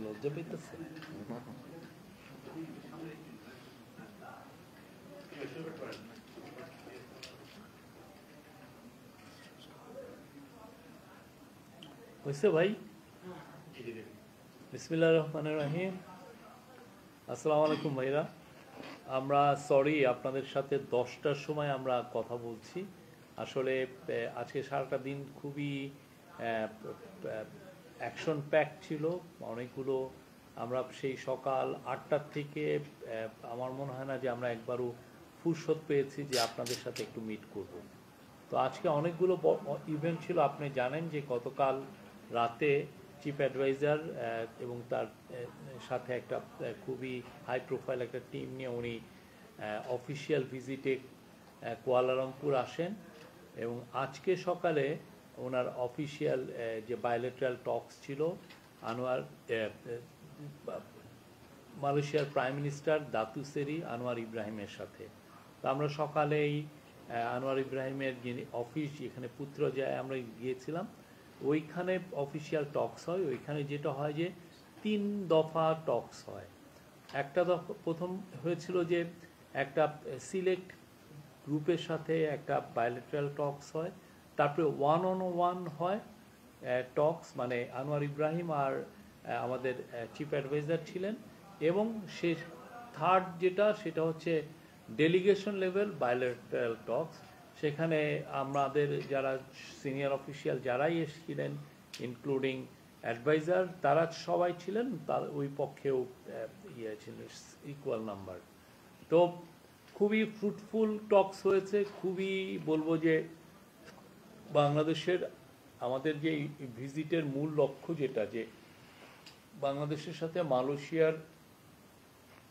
লজ্জা পেতেছে। হয়েছে ভাই? বিসমিল্লাহির রহমানির রহিম। আসসালামু আলাইকুম ভাইরা। আমরা সরি, আপনাদের সাথে 10টার সময় আমরা কথা বলছি। আসলে আজকে সারাটা দিন খুবই অ্যাকশন প্যাক ছিল। অনেকগুলো আমরা সেই সকাল 8টার থেকে আমার মনে হয় না যে আমরা একবারও ফুরসত পেয়েছি যে আপনাদের সাথে একটু মিট করব। তো আজকে অনেকগুলো ইভেন্ট ছিল। আপনি জানেন যে গতকাল রাতে চিফ অ্যাডভাইজার এবং তার সাথে একটা খুবই হাই প্রোফাইল একটা টিম নিয়ে উনি অফিসিয়াল ভিজিটে কুয়ালালামপুর আসেন এবং আজকে সকালে ওনার অফিসিয়াল যে বায়োলেটারাল টকস ছিল আনোয়ার মালয়েশিয়ার প্রাইম মিনিস্টার দাতু সেরি আনোয়ার ইব্রাহিমের সাথে। তো আমরা সকালেই আনোয়ার ইব্রাহিমের যিনি অফিস এখানে পুত্রজায় আমরা গিয়েছিলাম, ওইখানে অফিসিয়াল টকস হয়। ওইখানে যেটা হয় যে 3 দফা টকস হয়। একটা দফা প্রথম হয়েছিল যে একটা সিলেক্ট গ্রুপের সাথে একটা বায়োলেটারাল টকস হয়, তারপরে 1-on-1 হয় টকস, মানে আনোয়ার ইব্রাহিম আর আমাদের চিফ অ্যাডভাইজার ছিলেন, এবং শেষ থার্ড যেটা সেটা হচ্ছে ডেলিগেশন লেভেল বায়োলেটারাল টকস। সেখানে আমাদের যারা সিনিয়র অফিসিয়াল যারাই এসেছিলেন ইনক্লুডিং অ্যাডভাইজার তারা সবাই ছিলেন, তার ওই পক্ষেও ইয়ে ছিল ইকুয়াল নাম্বার। তো খুবই ফ্রুটফুল টকস হয়েছে। খুবই বলবো যে বাংলাদেশের আমাদের যে ভিজিটের মূল লক্ষ্য যেটা, যে বাংলাদেশের সাথে মালয়েশিয়ার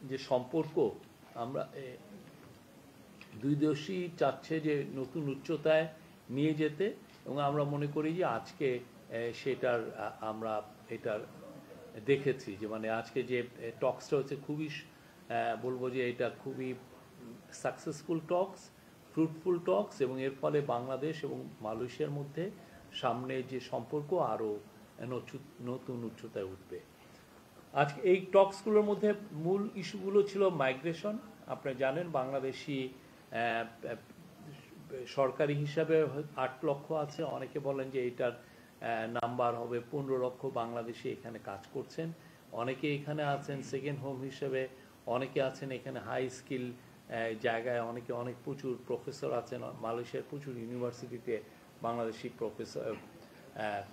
যে সম্পর্ক, আমরা দুই দেশই চাচ্ছে যে নতুন উচ্চতায় নিয়ে যেতে, এবং আমরা মনে করি যে আজকে সেটার আমরা এটার দেখেছি যে মানে আজকে যে টকসটা হচ্ছে খুবই বলবো যে এটা খুবই সাকসেসফুল টকস, ফ্রুটফুল টকস, এবং এর ফলে বাংলাদেশ এবং মালয়েশিয়ার মধ্যে সামনে যে সম্পর্ক আরও নতুন উচ্চতায় উঠবে। আজকে এই টকসগুলোর মধ্যে মূল ইস্যুগুলো ছিল মাইগ্রেশন। আপনি জানেন বাংলাদেশি সরকারি হিসাবে 8 লক্ষ আছে, অনেকে বলেন যে এটার নাম্বার হবে 15 লক্ষ বাংলাদেশি এখানে কাজ করছেন। অনেকে এখানে আছেন সেকেন্ড হোম হিসেবে, অনেকে আছেন এখানে হাই স্কিল জায়গায়, অনেকে প্রচুর প্রফেসর আছেন। মালয়েশিয়ার প্রচুর ইউনিভার্সিটিতে বাংলাদেশি প্রফেসর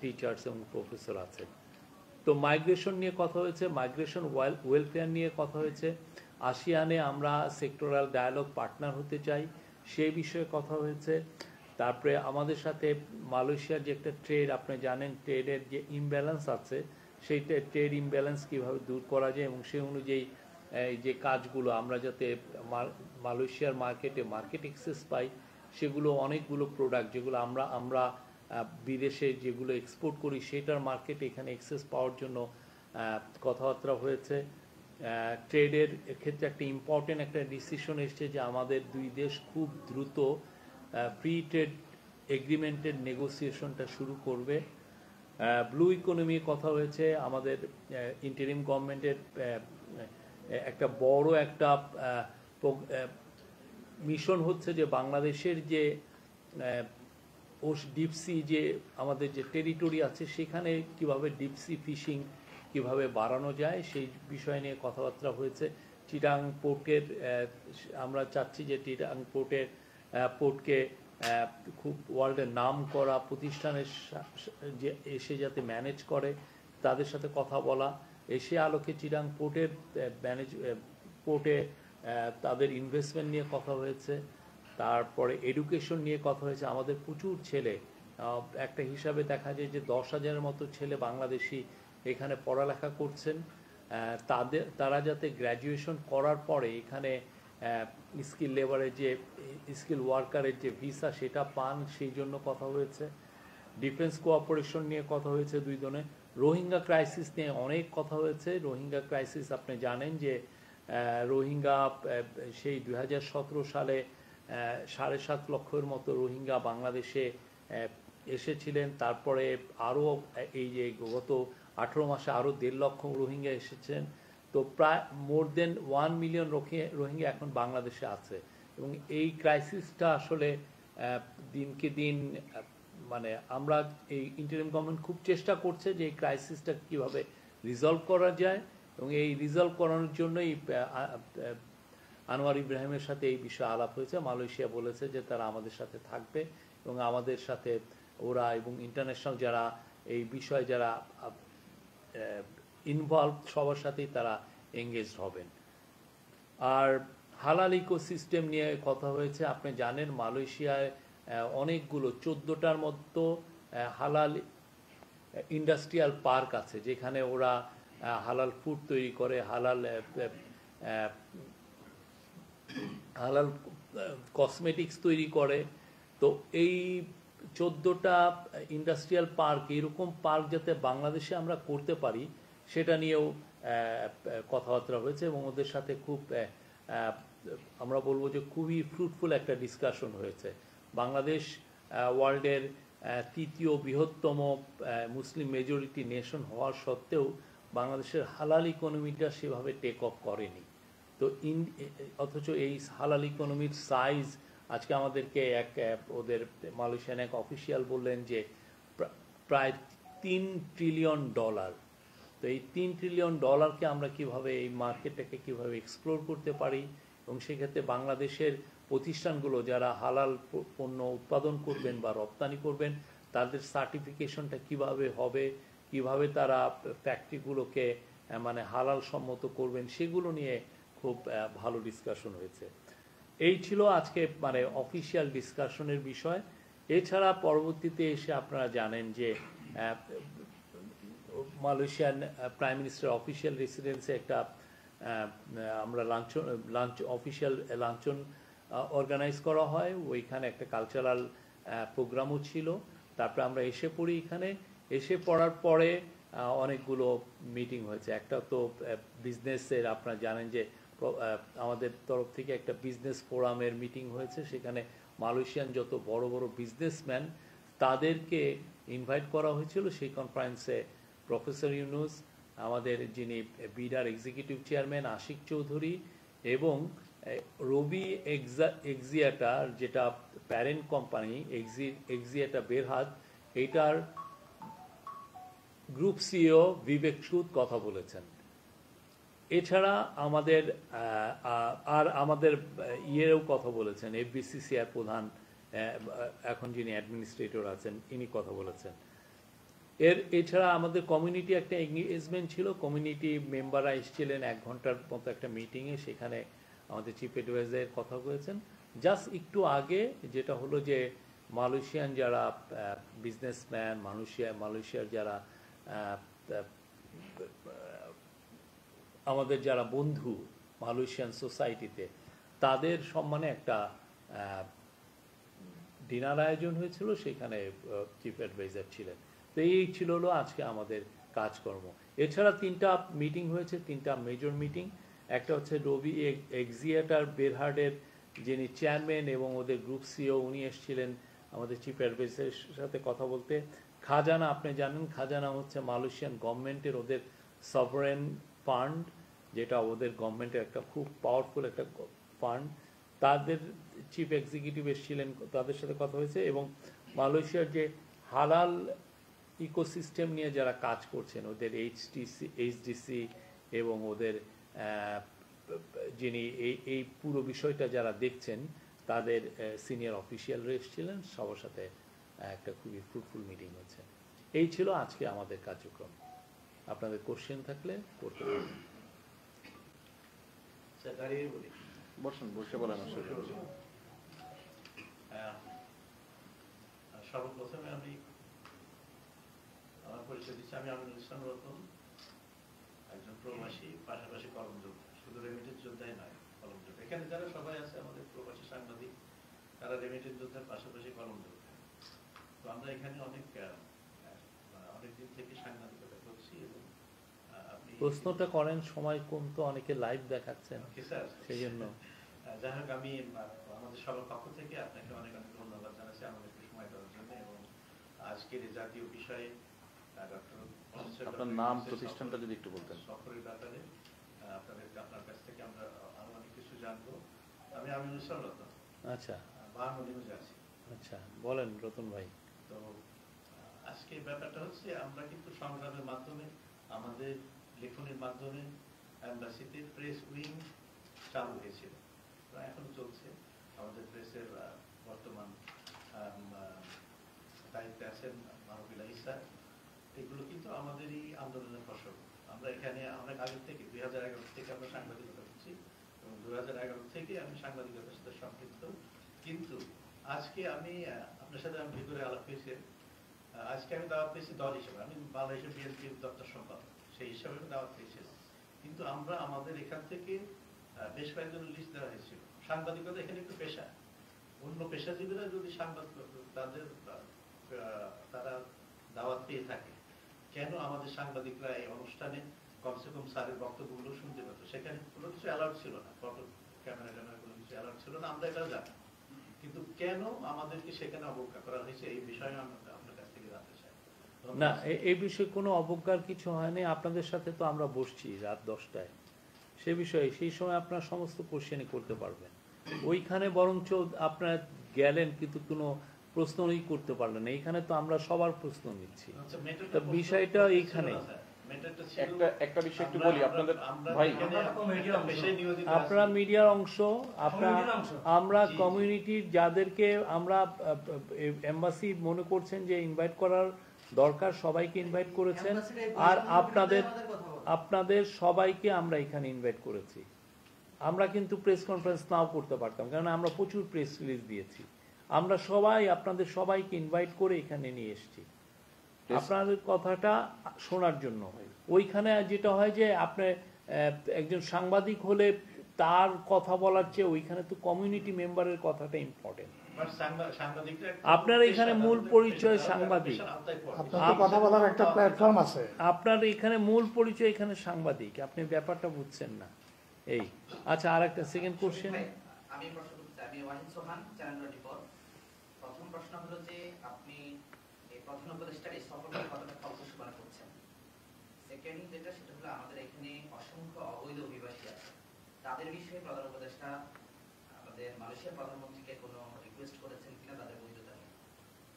টিচার্স এবং প্রফেসর আছেন। তো মাইগ্রেশন নিয়ে কথা হয়েছে, মাইগ্রেশন ওয়েলফেয়ার নিয়ে কথা হয়েছে। আসিয়ানে আমরা সেক্টরাল ডায়ালগ পার্টনার হতে চাই, সেই বিষয়ে কথা হয়েছে। তারপরে আমাদের সাথে মালয়েশিয়ার যে একটা ট্রেড, আপনি জানেন ট্রেডের যে ইমব্যালেন্স আছে, সেই ট্রেড ইমব্যালেন্স কীভাবে দূর করা যায়, এবং সেই অনুযায়ী যে কাজগুলো আমরা যাতে মালয়েশিয়ার মার্কেট অ্যাক্সেস পাই, সেগুলো অনেকগুলো প্রোডাক্ট যেগুলো আমরা বিদেশে যেগুলো এক্সপোর্ট করি সেটার মার্কেটে এখানে অ্যাক্সেস পাওয়ার জন্য কথাবার্তা হয়েছে। ট্রেডের ক্ষেত্রে একটা ইম্পর্টেন্ট একটা ডিসিশন এসছে যে আমাদের দুই দেশ খুব দ্রুত ফ্রি ট্রেড এগ্রিমেন্টের নেগোসিয়েশনটা শুরু করবে। ব্লু ইকোনমি কথা হয়েছে। আমাদের ইন্টারিম গভর্নমেন্টের একটা বড় একটা মিশন হচ্ছে যে বাংলাদেশের যে ডিপসি যে আমাদের যে টেরিটরি আছে সেখানে কিভাবে ডিপসি ফিশিং কিভাবে বাড়ানো যায় সেই বিষয় নিয়ে কথাবার্তা হয়েছে। চিটাং পোর্টের আমরা চাচ্ছি যে চিটাং পোর্টকে খুব ওয়ার্ল্ডের নাম করা প্রতিষ্ঠানের যে এসে যাতে ম্যানেজ করে তাদের সাথে কথা বলা। এসে আলোকে চিটাং পোর্টে তাদের ইনভেস্টমেন্ট নিয়ে কথা হয়েছে। তারপরে এডুকেশন নিয়ে কথা হয়েছে। আমাদের প্রচুর ছেলে, একটা হিসাবে দেখা যায় যে 10,000-এর মতো ছেলে বাংলাদেশি এখানে পড়ালেখা করছেন। তারা যাতে গ্র্যাজুয়েশন করার পরে এখানে স্কিল লেবারের যে স্কিল ওয়ার্কারের যে ভিসা সেটা পান, সেই জন্য কথা হয়েছে। ডিফেন্স কোঅপারেশন নিয়ে কথা হয়েছে দুই জনে। রোহিঙ্গা ক্রাইসিস নিয়ে অনেক কথা হয়েছে। রোহিঙ্গা ক্রাইসিস আপনি জানেন যে রোহিঙ্গা সেই 2017 সালে 7.5 লক্ষের মতো রোহিঙ্গা বাংলাদেশে এসেছিলেন। তারপরে আরও এই যে গত 18 মাসে আরও 1.5 লক্ষ রোহিঙ্গা এসেছেন। তো প্রায় মোর দেন 1 মিলিয়ন রোহিঙ্গা এখন বাংলাদেশে আছে, এবং এই ক্রাইসিসটা আসলে দিনকে দিন মানে আমরা এই ইন্টারিম গভর্নমেন্ট খুব চেষ্টা করছে যে এই ক্রাইসিসটা কীভাবে রিজলভ করা যায়, এবং এই রিজলভ করানোর জন্যই আনোয়ার ইব্রাহিমের সাথে এই বিষয়ে আলাপ হয়েছে। মালয়েশিয়া বলেছে যে তারা আমাদের সাথে থাকবে, এবং আমাদের সাথে ওরা এবং ইন্টারন্যাশনাল যারা এই বিষয়ে যারা ইনভলভ সবার সাথেই তারা এঙ্গেজ হবেন। আর হালাল ইকোসিস্টেম নিয়ে কথা হয়েছে। আপনি জানেন মালয়েশিয়ায় অনেকগুলো 14টার মতো হালাল ইন্ডাস্ট্রিয়াল পার্ক আছে, যেখানে ওরা হালাল ফুড তৈরি করে, হালাল কসমেটিক্স তৈরি করে। তো এই 14টা ইন্ডাস্ট্রিয়াল পার্ক, এরকম পার্ক যাতে বাংলাদেশে আমরা করতে পারি সেটা নিয়েও কথাবার্তা হয়েছে, এবং ওদের সাথে খুব আমরা বলবো যে খুবই ফ্রুটফুল একটা ডিসকাশন হয়েছে। বাংলাদেশ ওয়ার্ল্ডের তৃতীয় বৃহত্তম মুসলিম মেজরিটি নেশন হওয়ার সত্ত্বেও বাংলাদেশের হালাল ইকোনমিটা সেভাবে টেক অফ করেনি। তো অথচ এই হালাল ইকোনমির সাইজ আজকে আমাদেরকে ওদের মালয়েশিয়ান এক অফিসিয়াল বললেন যে প্রায় $3 ট্রিলিয়ন। তো এই $3 ট্রিলিয়ন আমরা কিভাবে এই মার্কেটটাকে কিভাবে এক্সপ্লোর করতে পারি, এবং সেক্ষেত্রে বাংলাদেশের প্রতিষ্ঠানগুলো যারা হালাল পণ্য উৎপাদন করবেন বা রপ্তানি করবেন তাদের সার্টিফিকেশনটা কিভাবে হবে, কিভাবে তারা ফ্যাক্টরিগুলোকে মানে হালাল সম্মত করবেন, সেগুলো নিয়ে খুব ভালো ডিসকাশন হয়েছে। এই ছিল আজকে মানে অফিসিয়াল ডিসকাশনের বিষয়। এছাড়া পরবর্তীতে এসে আপনারা জানেন যে মালয়েশিয়ান প্রাইম মিনিস্টার অফিসিয়াল রেসিডেন্সে একটা আমরা অফিসিয়াল লাঞ্চন অর্গানাইজ করা হয়। ওইখানে একটা কালচারাল প্রোগ্রামও ছিল। তারপরে আমরা এসে পড়ি। এখানে এসে পড়ার পরে অনেকগুলো মিটিং হয়েছে। একটা তো বিজনেসের, আপনারা জানেন যে আমাদের তরফ থেকে একটা বিজনেস ফোরামের মিটিং হয়েছে। সেখানে মালয়েশিয়ান যত বড় বড় বিজনেসম্যান তাদেরকে ইনভাইট করা হয়েছিল। সেই কনফারেন্সে প্রফেসর ইউনুস, আমাদের যিনি বিডার এক্সিকিউটিভ চেয়ারম্যান আশিক চৌধুরী, এবং রবি এক্সিয়াটা, যেটা প্যারেন্ট কোম্পানি এক্সিয়াটা বেরহাত, এইটার গ্রুপ সিইও বিবেক সুদ কথা বলেছেন। এছাড়া আমাদের আমাদের ইয়েও কথা বলেছেন, এফবিসিসিআই প্রধান এখন যিনি অ্যাডমিনিস্ট্রেটর আছেন, ইনি কথা বলেছেন। এছাড়া আমাদের কমিউনিটি একটা এঙ্গেজমেন্ট ছিল। কমিউনিটি মেম্বাররা এসেছিলেন 1 ঘন্টার মতো একটা মিটিংয়ে। সেখানে আমাদের চিফ অ্যাডভাইজার কথা বলেছেন। জাস্ট একটু আগে যেটা হলো যে মালয়েশিয়ান যারা বিজনেসম্যান, মালয়েশিয়ার যারা আমাদের যারা বন্ধু মালয়েশিয়ান সোসাইটিতে, তাদের সম্মানে একটা ডিনার আয়োজন হয়েছিল। সেখানে চিফ অ্যাডভাইজার ছিলেন। তো এই ছিল হলো আজকে আমাদের কাজকর্ম। এছাড়া 3টা মিটিং হয়েছে, 3টা মেজর মিটিং। একটা হচ্ছে রবি এক্সিয়াটার বেরহার্ডের যিনি চেয়ারম্যান এবং ওদের গ্রুপ সিইও, উনি এসেছিলেন আমাদের চিফ অ্যাডভাইজারের সাথে কথা বলতে। খাজানা, আপনি জানেন খাজানা হচ্ছে মালয়েশিয়ান গভর্নমেন্টের ওদের সভারেন ফান্ড, যেটা ওদের গভর্নমেন্টের একটা খুব পাওয়ারফুল একটা ফান্ড। তাদের চিফ এক্সিকিউটিভ এসেছিলেন, তাদের সাথে কথা হয়েছে। এবং মালয়েশিয়ার যে হালাল ইকোসিস্টেম নিয়ে যারা কাজ করছেন, ওদের এইচডিসি এবং ওদের যিনি এই পুরো বিষয়টা যারা দেখছেন, তাদের সিনিয়র অফিসিয়ালরা এসেছিলেন। সবার সাথে একটা খুবই ফ্রুটফুল মিটিং হয়েছে। এই ছিল আজকে আমাদের কার্যক্রম। আপনাদের কোশ্চেন থাকলে করতে পারেন। সর্বপ্রথমে আমি আমার পরিচয় দিচ্ছি। আমি আমিনুল ইসলাম রতন, একজন প্রবাসী, পাশাপাশি কলম যোদ্ধা। শুধু রেমিটেন্স যোদ্ধাই নয়, কলম যোদ্ধা। এখানে যারা সবাই আছে আমাদের প্রবাসী সাংবাদিক, তারা রেমিটেন্স যোদ্ধার পাশাপাশি কলম যোদ্ধা। তো আমরা এখানে অনেকদিন থেকে সাংবাদিকতা করছি। এবং আপনি প্রশ্নটা করেন, সময় কম তো, অনেকে লাইভ দেখাচ্ছেন, সেই জন্য। যাই হোক, আমি আমাদের সবার পক্ষ থেকে আপনাকে অনেক অনেক ধন্যবাদ জানাচ্ছি আমাদেরকে সময় দেওয়ার জন্য, এবং আজকের এই জাতীয় বিষয়ে ডক্টর আপনার নাম প্রতিষ্ঠানটা যদি একটু বলতেন। সফরের ব্যাপারে আপনার কাছ থেকে আমরা আরো অনেক কিছু জানবো। আমি আমিনুল ইসলাম রতন। আচ্ছা বাহান্ন নিউজে আছি। আচ্ছা, বলেন রতন ভাই। তো আজকে ব্যাপারটা হচ্ছে আমরা কিন্তু সংগ্রামের মাধ্যমে, আমাদের লেখনের মাধ্যমে এম্বাসিতে প্রেস উইং চালু হয়েছিল, এখনো চলছে। আমাদের প্রেসের বর্তমান দায়িত্বে আছেন মাহবুবিল ইসা। এগুলো কিন্তু আমাদেরই আন্দোলনের ফসল। আমরা এখানে অনেক আগে থেকে 2011 থেকে আমরা সাংবাদিকতা করছি এবং 2011 থেকে আমি সাংবাদিকতার সাথে সম্পৃক্ত। কিন্তু আজকে আমি আপনার সাথে আমি ভিতরে আলাপ হয়েছে, আজকে আমি দাওয়াত পেয়েছি দল হিসেবে। আমি বাংলাদেশের বিএনপির দপ্তর সম্পাদক, সেই হিসাবে আমি দাওয়াত পেয়েছিলাম। কিন্তু আমরা আমাদের এখান থেকে বেশ কয়েকজন লিস্ট দেওয়া হয়েছিল। সাংবাদিকতা এখানে একটু পেশা, অন্য পেশাজীবীরা যদি তারা দাওয়াত পেয়ে থাকে, কেন আমাদের সাংবাদিকরা এই অনুষ্ঠানে কমসে কম স্যারের বক্তব্যগুলো শুনতে পেত? সেখানে কোনো কিছু অ্যালার্ট ছিল না, ফটো ক্যামেরা কোনো কিছু অ্যালার্ট ছিল না, আমরা এটাও জানি। কিন্তু কেন আমাদেরকে সেখানে অবজ্ঞা করা হয়েছে, এই বিষয়ে আপনার কাছ থেকে জানতে চাই। না, এই বিষয়ে কোনো অবজ্ঞার কিছু হয়নি। আপনাদের সাথে তো আমরা বসছি রাত 10টায়, সে বিষয়ে সেই সময় আপনার সমস্ত কোশ্চেনই করতে পারবেন। ওইখানে বরঞ্চ আপনারা গেলেন কিন্তু কোনো প্রশ্নই করতে পারলেন না। এইখানে তো আমরা সবার প্রশ্ন নিচ্ছি। তো বিষয়টা এইখানে একটা বিষয় একটু বলি আপনাদের ভাই, আপনারা মিডিয়ার অংশ, আমরা কমিউনিটির যাদেরকে আমরা এম্বাসি মনে করছেন যে ইনভাইট করার দরকার, সবাইকে ইনভাইট করেছেন। আর আপনাদের সবাইকে আমরা এখানে ইনভাইট করেছি। আমরা কিন্তু প্রেস কনফারেন্স নাও করতে পারতাম, কারণ আমরা প্রচুর প্রেস রিলিজ দিয়েছি। আমরা সবাই আপনাদের সবাইকে ইনভাইট করে এখানে নিয়ে এসেছি আপনাদের কথাটা শোনার জন্য। ওইখানে যেটা হয় যে আপনি একজন সাংবাদিক হলে তার কথা বলার চেয়ে ওইখানে তো কমিউনিটি মেম্বারের কথাটা ইম্পর্টেন্ট। আপনার এখানে মূল পরিচয় সাংবাদিক, কথা বলার একটা প্ল্যাটফর্ম আছে। আপনার এখানে মূল পরিচয় এখানে সাংবাদিক, আপনি ব্যাপারটা বুঝছেন না। এই আচ্ছা, আর একটা সেকেন্ড কোশ্চেন। আমি প্রশ্ন করতে আমি ওয়াহিদ সোহান, চ্যানেল 24। প্রথম প্রশ্ন হলো যে আপনি এই প্রধান উপদেষ্টার এই সফরকে কতটা ফলপ্রসূ মনে করছেন? সেকেন্ড যেটা, সেটা হলো আমাদের এখানে অসংখ্য অবৈধ অভিবাসী আছে, তাদের বিষয়ে প্রধান উপদেষ্টা আমাদের মালয়েশিয়ার প্রধানমন্ত্রীকে কোনো রিকোয়েস্ট করেছেন কিনা তাদের বৈধতা নিয়ে?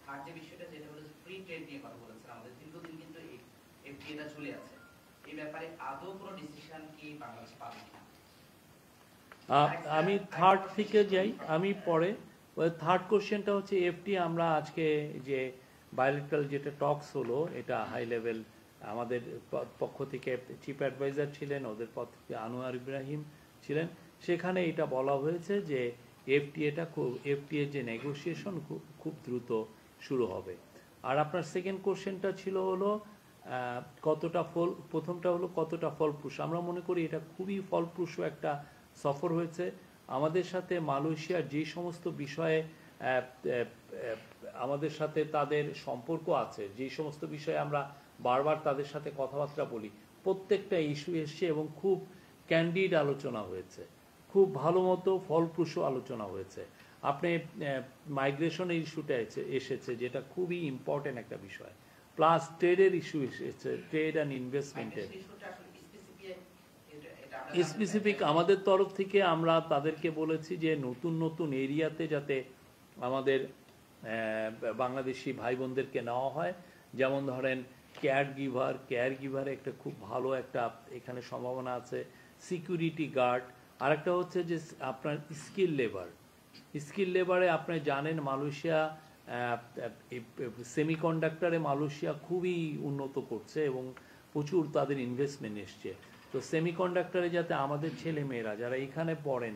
থার্ড যে বিষয়টা, যেটা হলো ফ্রি ট্রেড নিয়ে কথা বলেছেন, আমাদের দীর্ঘদিন কিন্তু এই এফটিএটা চলে আছে, এই ব্যাপারে আদৌ কোনো ডিসিশন কি বাংলাদেশ পাবে কিনা? আমি থার্ড থেকে যাই, আমি পরে। থার্ড কোশ্চেনটা হচ্ছে এফটি, আমরা আজকে যে বায়োলেটারাল যেটা টকস হলো, এটা হাই লেভেল, আমাদের পক্ষ থেকে চিফ অ্যাডভাইজার ছিলেন, ওদের পক্ষ থেকে আনোয়ার ইব্রাহিম ছিলেন। সেখানে এটা বলা হয়েছে যে এফটিএ যে নেগোসিয়েশন খুব দ্রুত শুরু হবে। আর আপনার সেকেন্ড কোশ্চেনটা ছিল হলো প্রথমটা হলো কতটা ফলপ্রসূ। আমরা মনে করি এটা খুবই ফলপ্রসূ একটা সফর হয়েছে। আমাদের সাথে মালয়েশিয়ার যে সমস্ত বিষয়ে আমাদের সাথে তাদের সম্পর্ক আছে, যে সমস্ত বিষয়ে আমরা বারবার তাদের সাথে কথাবার্তা বলি, প্রত্যেকটা ইস্যু এসছে এবং খুব ক্যান্ডিড আলোচনা হয়েছে, খুব ভালো মতো ফলপ্রসূ আলোচনা হয়েছে। আপনি মাইগ্রেশনের ইস্যুটা এসেছে, যেটা খুবই ইম্পর্টেন্ট একটা বিষয়, প্লাস ট্রেডের ইস্যু এসেছে, ট্রেড অ্যান্ড ইনভেস্টমেন্টের স্পেসিফিক। আমাদের তরফ থেকে আমরা তাদেরকে বলেছি যে নতুন নতুন এরিয়াতে যাতে আমাদের বাংলাদেশি ভাই বোনদেরকে নেওয়া হয়। যেমন ধরেন কেয়ার গিভার একটা খুব ভালো একটা এখানে সম্ভাবনা আছে, সিকিউরিটি গার্ড। আর একটা হচ্ছে যে আপনার স্কিল লেবারে আপনি জানেন মালয়েশিয়া সেমিকন্ডাক্টরে মালয়েশিয়া খুবই উন্নত করছে এবং প্রচুর তাদের ইনভেস্টমেন্ট এসছে। তো সেমিকন্ডাক্টরে যাতে আমাদের ছেলে মেয়েরা যারা এখানে পড়েন,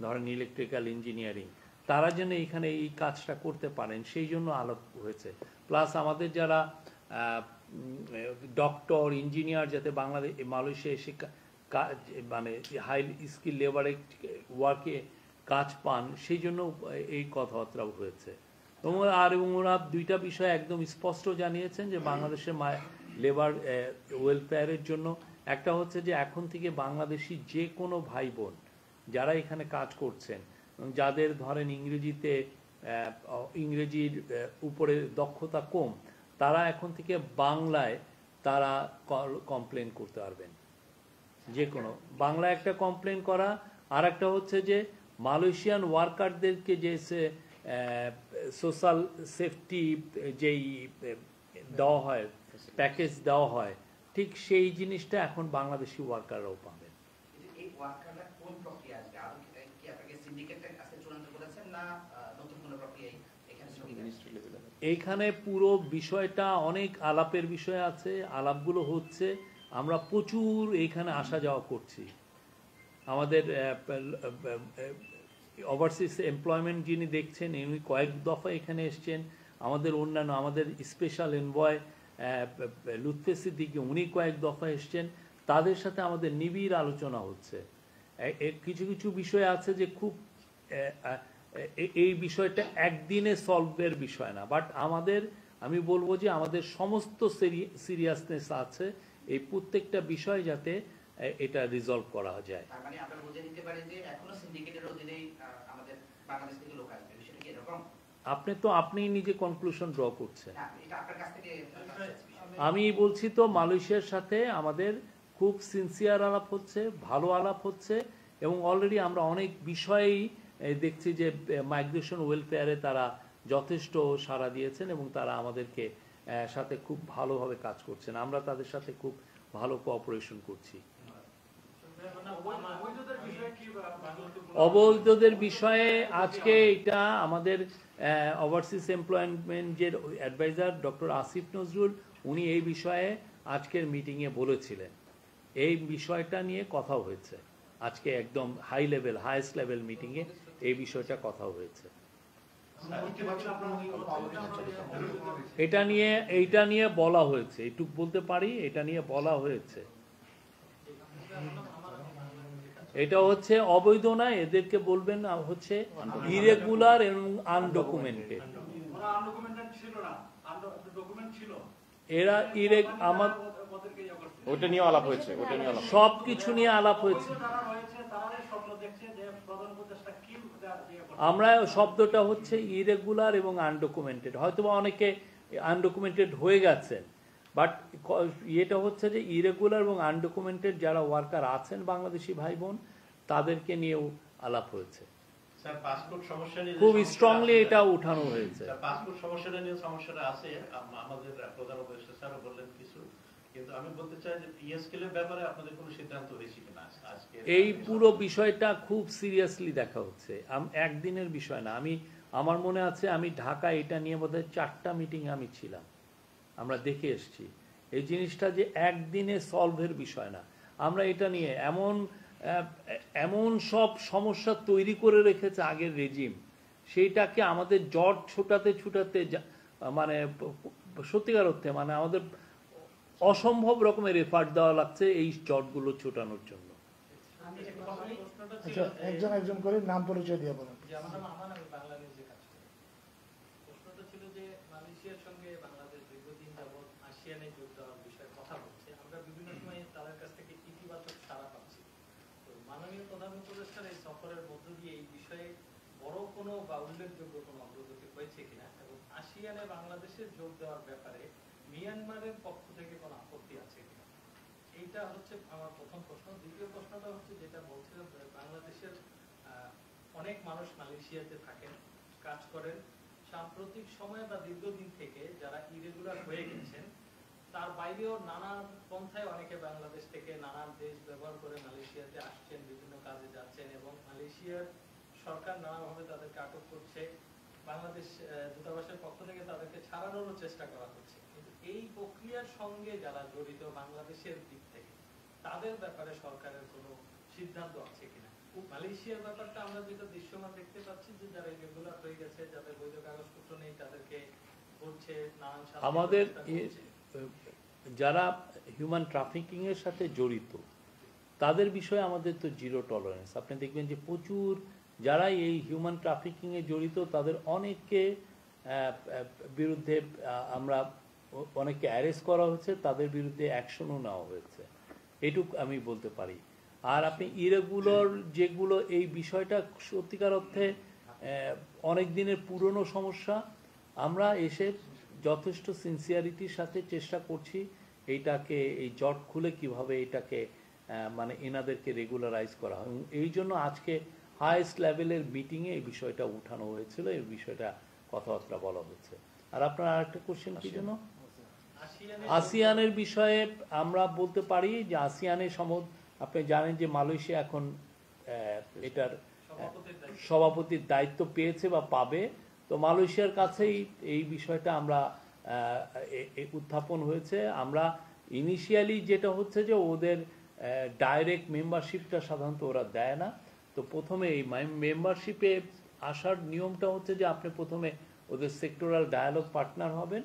ধরেন ইলেকট্রিক্যাল ইঞ্জিনিয়ারিং, তারা যেন এখানে এই কাজটা করতে পারেন, সেই জন্য আলাপ হয়েছে। প্লাস আমাদের যারা ডক্টর ইঞ্জিনিয়ার যাতে মালয়েশিয়া এসে মানে হাই স্কিল লেবারে ওয়ার্কে কাজ পান, সেই জন্য এই কথাবার্তা হয়েছে। এবং ওরা দুইটা বিষয় একদম স্পষ্ট জানিয়েছেন যে বাংলাদেশের লেবার ওয়েলফেয়ারের জন্য একটা হচ্ছে যে এখন থেকে বাংলাদেশি যে কোনো ভাই বোন যারা এখানে কাজ করছেন, যাদের ধরেন ইংরেজির উপরে দক্ষতা কম, তারা এখন থেকে বাংলায় তারা কমপ্লেন করতে পারবেন, যে কোনো বাংলায় একটা কমপ্লেন করা। আর একটা হচ্ছে যে মালয়েশিয়ান ওয়ার্কারদেরকে যে সোশ্যাল সেফটি যেই দেওয়া হয়, প্যাকেজ দেওয়া হয়, ঠিক সেই জিনিসটা এখন বাংলাদেশি ওয়ার্কাররাও পাবেন। এই ওয়ার্কাররা কোন প্রক্রিয়া আসবে? আরো কি আপনাকে সিন্ডিকেটের কাছে চূড়ান্ত করেছেন না নতুন কোনো প্রক্রিয়ায় এখানে মিনিস্ট্রি লেভেলে এইখানে পুরো বিষয়টা অনেক আলাপের বিষয় আছে, আলাপগুলো হচ্ছে। আমরা প্রচুর এইখানে আসা যাওয়া করছি। আমাদের ওভারসিজ এমপ্লয়মেন্ট যিনি দেখছেন উনি কয়েক দফা এখানে এসছেন। আমাদের অন্যান্য আমাদের স্পেশাল এনভয় লুৎফে সিদ্দিকী উনি কয়েক দফা এসছেন। তাদের সাথে আমাদের নিবিড় আলোচনা হচ্ছে। কিছু কিছু বিষয় আছে যে খুব এই বিষয়টা একদিনে সলভের বিষয় না, বাট আমি বলবো যে আমাদের সমস্ত সিরিয়াসনেস আছে এই প্রত্যেকটা বিষয় যাতে এটা রিজলভ করা যায়। তার মানে আমরা বুঝে নিতে পারি যে এখনো সিন্ডিকেটের অধীনেই আমাদের বাংলাদেশ থেকে লোক আসবে, বিষয়টা কি এরকম? আপনি নিজে কনক্লুশন ড্র করছেন। না, এটা আপনার কাছ থেকে আমি বলছি তো মালয়েশিয়ার সাথে আমাদের খুব সিনসিয়ার আলাপ হচ্ছে, ভালো আলাপ হচ্ছে, এবং অলরেডি আমরা অনেক বিষয়েই দেখছি যে মাইগ্রেশন ওয়েলফেয়ারে তারা যথেষ্ট সাড়া দিয়েছেন এবং তারা আমাদেরকে সাথে খুব ভালোভাবে কাজ করছেন। আমরা তাদের সাথে খুব ভালো কোঅপারেশন করছি। অবৈধদের বিষয়ে আজকে এটা আমাদের ওভারসিজ এমপ্লয়মেন্টের অ্যাডভাইজার ডক্টর আসিফ নজরুল উনি এই বিষয়ে আজকের মিটিংয়ে বলেছিলেন। এই বিষয়টা নিয়ে কথা হয়েছে আজকে একদম হাইয়েস্ট লেভেল মিটিংয়ে এই বিষয়টা কথা হয়েছে। এইটা নিয়ে বলা হয়েছে, এইটুক বলতে পারি, এটা নিয়ে বলা হয়েছে। এটা হচ্ছে অবৈধ না, এদেরকে বলবেন হচ্ছে ইরেগুলার এবং আনডকুমেন্টেড। এরা ওটা নিয়ে আলাপ হয়েছে, সবকিছু নিয়ে আলাপ হয়েছে। আমরা শব্দটা হচ্ছে ইরেগুলার এবং আনডকুমেন্টেড, হয়তোবা অনেকে আনডকুমেন্টেড হয়ে গেছেন, বাট এটা হচ্ছে যে ইরেগুলার এবং আনডকুমেন্টেড যারা ওয়ার্কার আছেন বাংলাদেশি ভাই বোন তাদেরকে নিয়েও আলাপ হয়েছে। স্যার পাসপোর্ট সমস্যা নিয়ে খুব স্ট্রংলি এটা উঠানো হয়েছে। পাসপোর্ট সমস্যাটা নিয়ে সমস্যাটা আছে, আমাদের প্রধান উপদেষ্টা স্যারও বললেন কিছু, কিন্তু আমি বলতে চাই যে পিএসকেল এর ব্যাপারে আপনাদের কোনো সিদ্ধান্ত হয়েছে কিনা আজকে? এই পুরো বিষয়টা খুব সিরিয়াসলি দেখা হচ্ছে, একদিনের বিষয় না। আমার মনে আছে আমি ঢাকায় এটা নিয়ে বোধহয় 4টা মিটিং আমি ছিলাম, আমরা দেখে এসছি। এই জিনিসটা যে একদিনে সলভের বিষয় না। আমরা এটা নিয়ে এমন সব সমস্যা তৈরি করে রেখেছে আগের রেজিম, সেইটাকে আমাদের জট ছুটাতে মানে সত্যিকার অর্থে মানে আমাদের অসম্ভব রকমের এফার্ট দেওয়া লাগছে এই জটগুলো ছোটানোর জন্য। আচ্ছা, একজন করে নাম পরিচয় দিয়ে বলেন। প্রশ্নটা ছিল যে মালয়েশিয়ার সঙ্গে বাংলাদেশ দীর্ঘদিন যাবৎ আসিয়ানে যোগ দেওয়ার বিষয়ে কথা বলছে, আমরা বিভিন্ন সময় তাদের কাছ থেকে ইতিবাচক সাড়া পাচ্ছি। তো মাননীয় প্রধান উপদেষ্টার এই সফরের মধ্য দিয়ে এই বিষয়ে বড় কোনো বা উল্লেখযোগ্য কোনো অগ্রগতি হয়েছে কিনা, এবং আসিয়ানে বাংলাদেশের যোগ দেওয়ার ব্যাপারে মিয়ানমারের পক্ষ থেকে কোনো আপত্তি আছে কিনা, এইটা হচ্ছে আমার প্রথম প্রশ্ন। দ্বিতীয় প্রশ্নটা হচ্ছে যেটা বলছিলাম, বাংলাদেশের অনেক মানুষ মালয়েশিয়াতে থাকেন, কাজ করেন, সাম্প্রতিক সময়ে বা দীর্ঘদিন থেকে যারা ইরেগুলার হয়ে গেছেন, তার বাইরেও নানান পন্থায় অনেকে বাংলাদেশ থেকে নানান দেশ ব্যবহার করে মালয়েশিয়াতে আসছেন, বিভিন্ন কাজে যাচ্ছেন, এবং মালয়েশিয়ার সরকার নানাভাবে তাদেরকে আটক করছে, বাংলাদেশ দূতাবাসের পক্ষ থেকে তাদেরকে ছাড়ানোরও চেষ্টা করা হচ্ছে। কিন্তু এই প্রক্রিয়ার সঙ্গে যারা জড়িত বাংলাদেশের দিক থেকে, তাদের ব্যাপারে সরকারের কোনো সিদ্ধান্ত আছে কিনা? মালয়েশিয়ার ব্যাপারটা আমরা যেটা দৃশ্যমান দেখতে পাচ্ছি যে যারা রেগুলার হয়ে গেছে, যাদের বৈধ কাগজপত্র নেই, তাদেরকে করছে নানান শাস্তি। আমাদের যারা হিউম্যান ট্রাফিকিং এর সাথে জড়িত তাদের বিষয়ে আমাদের তো জিরো টলারেন্স। আপনি দেখবেন যে প্রচুর যারা এই হিউম্যান ট্রাফিকিং এ জড়িত তাদের অনেককে বিরুদ্ধে আমরা অনেককে অ্যারেস্ট করা হয়েছে, তাদের বিরুদ্ধে অ্যাকশনও নেওয়া হয়েছে, এটুক আমি বলতে পারি। আর আপনি ইরেগুলার যেগুলো, এই বিষয়টা সত্যিকার অর্থে অনেক দিনের পুরনো সমস্যা। আমরা এসে যথেষ্ট সিনসিয়ারিটির সাথে চেষ্টা করছি এইটাকে, এই জট খুলে কিভাবে এটাকে মানে এনাদেরকে রেগুলারাইজ করা হয়। এই জন্য আজকে হাইয়েস্ট লেভেলের মিটিংয়ে এই বিষয়টা উঠানো হয়েছিল, এই বিষয়টা কথাবার্তা বলা হচ্ছে। আর আপনার আরেকটা কোশ্চেন কি জন্য? আসিয়ানের বিষয়ে আমরা বলতে পারি যে আসিয়ানের আপনি জানেন যে মালয়েশিয়া এখন এটার সভাপতির দায়িত্ব পেয়েছে বা পাবে। তো মালয়েশিয়ার কাছেই এই বিষয়টা আমরা উত্থাপন হয়েছে। আমরা ইনিশিয়ালি যেটা হচ্ছে যে ওদের ডাইরেক্ট মেম্বারশিপটা সাধারণত ওরা দেয় না। তো প্রথমে এই মেম্বারশিপে আসার নিয়মটা হচ্ছে যে আপনি প্রথমে ওদের সেক্টরাল ডায়ালগ পার্টনার হবেন,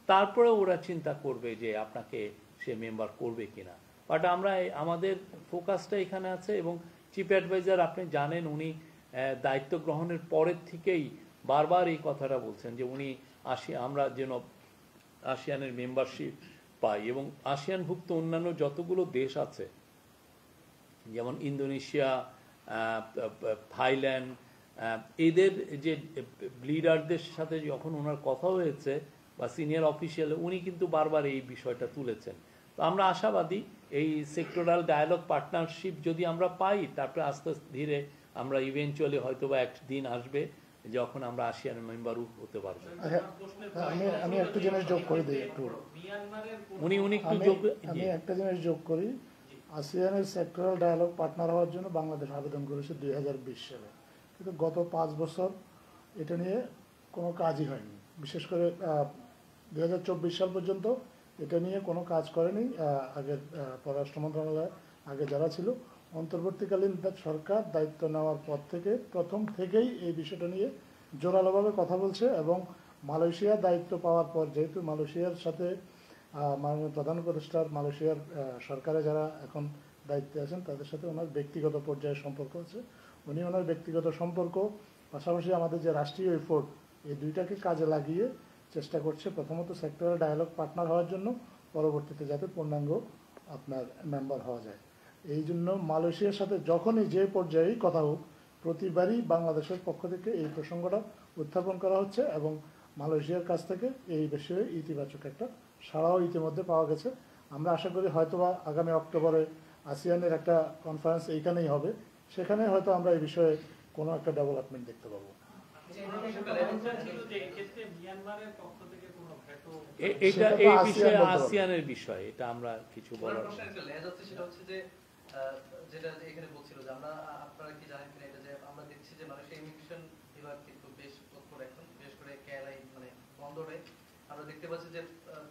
তারপরে ওরা চিন্তা করবে যে আপনাকে সে মেম্বার করবে কিনা। বাট আমরা আমাদের ফোকাসটা এখানে আছে, এবং চিফ অ্যাডভাইজার আপনি জানেন উনি দায়িত্ব গ্রহণের পরের থেকেই বারবার এই কথাটা বলছেন যে উনি আমরা যেন আসিয়ানের মেম্বারশিপ পাই, এবং আসিয়ানভুক্ত অন্যান্য যতগুলো দেশ আছে যেমন ইন্দোনেশিয়া, থাইল্যান্ড, এদের যে লিডারদের সাথে যখন ওনার কথা হয়েছে বা সিনিয়র অফিসিয়াল, উনি কিন্তু বারবার এই বিষয়টা তুলেছেন। তো আমরা আশাবাদী এই সেক্টরাল ডায়ালগ পার্টনারশিপ যদি আমরা পাই, তারপরে আস্তে ধীরে আমরা ইভেনচুয়ালি হয়তো বা একদিন আসবে যখন আমরা আসিয়ান মেম্বারও হতে পারবো। আমি একটা জিনিস যোগ করে দিই একটু, আমি একটা জিনিস যোগ করি। আসিয়ানের সেক্টরাল ডায়ালগ পার্টনার হওয়ার জন্য বাংলাদেশ আবেদন করেছে 2020 সালে, কিন্তু গত 5 বছর এটা নিয়ে কোনো কাজই হয়নি। বিশেষ করে 2024 সাল পর্যন্ত এটা নিয়ে কোনো কাজ করেনি আগের পররাষ্ট্র মন্ত্রণালয় আগে যারা ছিল। অন্তর্বর্তীকালীন সরকার দায়িত্ব নেওয়ার পর থেকে প্রথম থেকেই এই বিষয়টা নিয়ে জোরালোভাবে কথা বলছে, এবং মালয়েশিয়া দায়িত্ব পাওয়ার পর, যেহেতু মালয়েশিয়ার সাথে মাননীয় প্রধান উপদেষ্টার মালয়েশিয়ার সরকারে যারা এখন দায়িত্বে আছেন তাদের সাথে ওনার ব্যক্তিগত পর্যায়ের সম্পর্ক আছে। উনি ওনার ব্যক্তিগত সম্পর্ক পাশাপাশি আমাদের যে রাষ্ট্রীয় এফোর্ট, এই দুইটাকে কাজে লাগিয়ে চেষ্টা করছে প্রথমত সেক্টরাল ডায়ালগ পার্টনার হওয়ার জন্য, পরবর্তীতে যাতে পূর্ণাঙ্গ আপনার মেম্বার হওয়া যায়। এই জন্য মালয়েশিয়ার সাথে যখনই যে পর্যায়েই কথা হোক, প্রতিবারই বাংলাদেশের পক্ষ থেকে এই প্রসঙ্গটা উত্থাপন করা হচ্ছে, এবং মালয়েশিয়ার কাছ থেকে এই বিষয়ে ইতিবাচক একটা সাড়াও ইতিমধ্যে পাওয়া গেছে। আমরা আশা করি হয়তোবা আগামী অক্টোবরে আসিয়ানের একটা কনফারেন্স এইখানেই হবে, সেখানে হয়তো আমরা এই বিষয়ে কোনো একটা ডেভেলপমেন্ট দেখতে পাবো। এটা এই বিষয়ে আসিয়ানের বিষয়, এটা আমরা কিছু বলার যেটা এখানে বলছিল যে আমরা, আপনারা কি জানেন কিনা এটা, যে আমরা দেখছি যে মালয়েশিয়া ইমিগ্রেশন বিভাগ কিন্তু বেশ তৎপর এখন, বিশেষ করে কেরালাই মানে বন্দরে আমরা দেখতে পাচ্ছি যে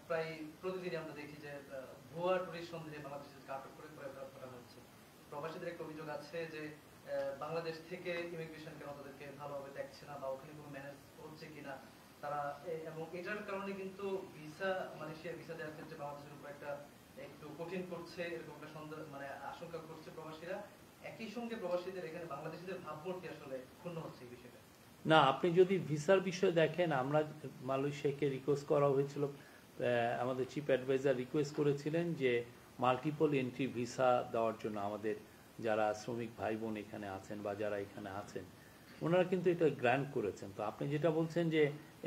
প্রায় প্রতিদিনই আমরা দেখি যে ভুয়া টুরিস্ট সন্দেহে বাংলাদেশকে আটক করে করা হচ্ছে। প্রবাসীদের একটা অভিযোগ আছে যে বাংলাদেশ থেকে ইমিগ্রেশন কেন তাদেরকে ভালোভাবে দেখছে না, বা ওখানে কোনো ম্যানেজ হচ্ছে কিনা তারা, এবং এটার কারণে কিন্তু ভিসা, মালয়েশিয়া ভিসা দেওয়ার ক্ষেত্রে বাংলাদেশের উপর একটা একটু কঠিন করছে, এরকম একটা সন্দেহ মানে আশঙ্কা করছে প্রবাসীরা। একই সঙ্গে প্রবাসীদের এখানে বাংলাদেশিদের ভাবমূর্তি আসলে ক্ষুণ্ণ হচ্ছে এই বিষয়টা। না, আপনি যদি ভিসার বিষয় দেখেন, আমরা মালয়েশিয়াকে রিকোয়েস্ট করা হয়েছিল, আমাদের চিফ অ্যাডভাইজার রিকোয়েস্ট করেছিলেন যে মাল্টিপল এন্ট্রি ভিসা দেওয়ার জন্য আমাদের যারা শ্রমিক ভাই বোন এখানে আছেন বা যারা এখানে আছেন, ওনারা কিন্তু এটা গ্র্যান্ট করেছেন। তো আপনি যেটা বলছেন যে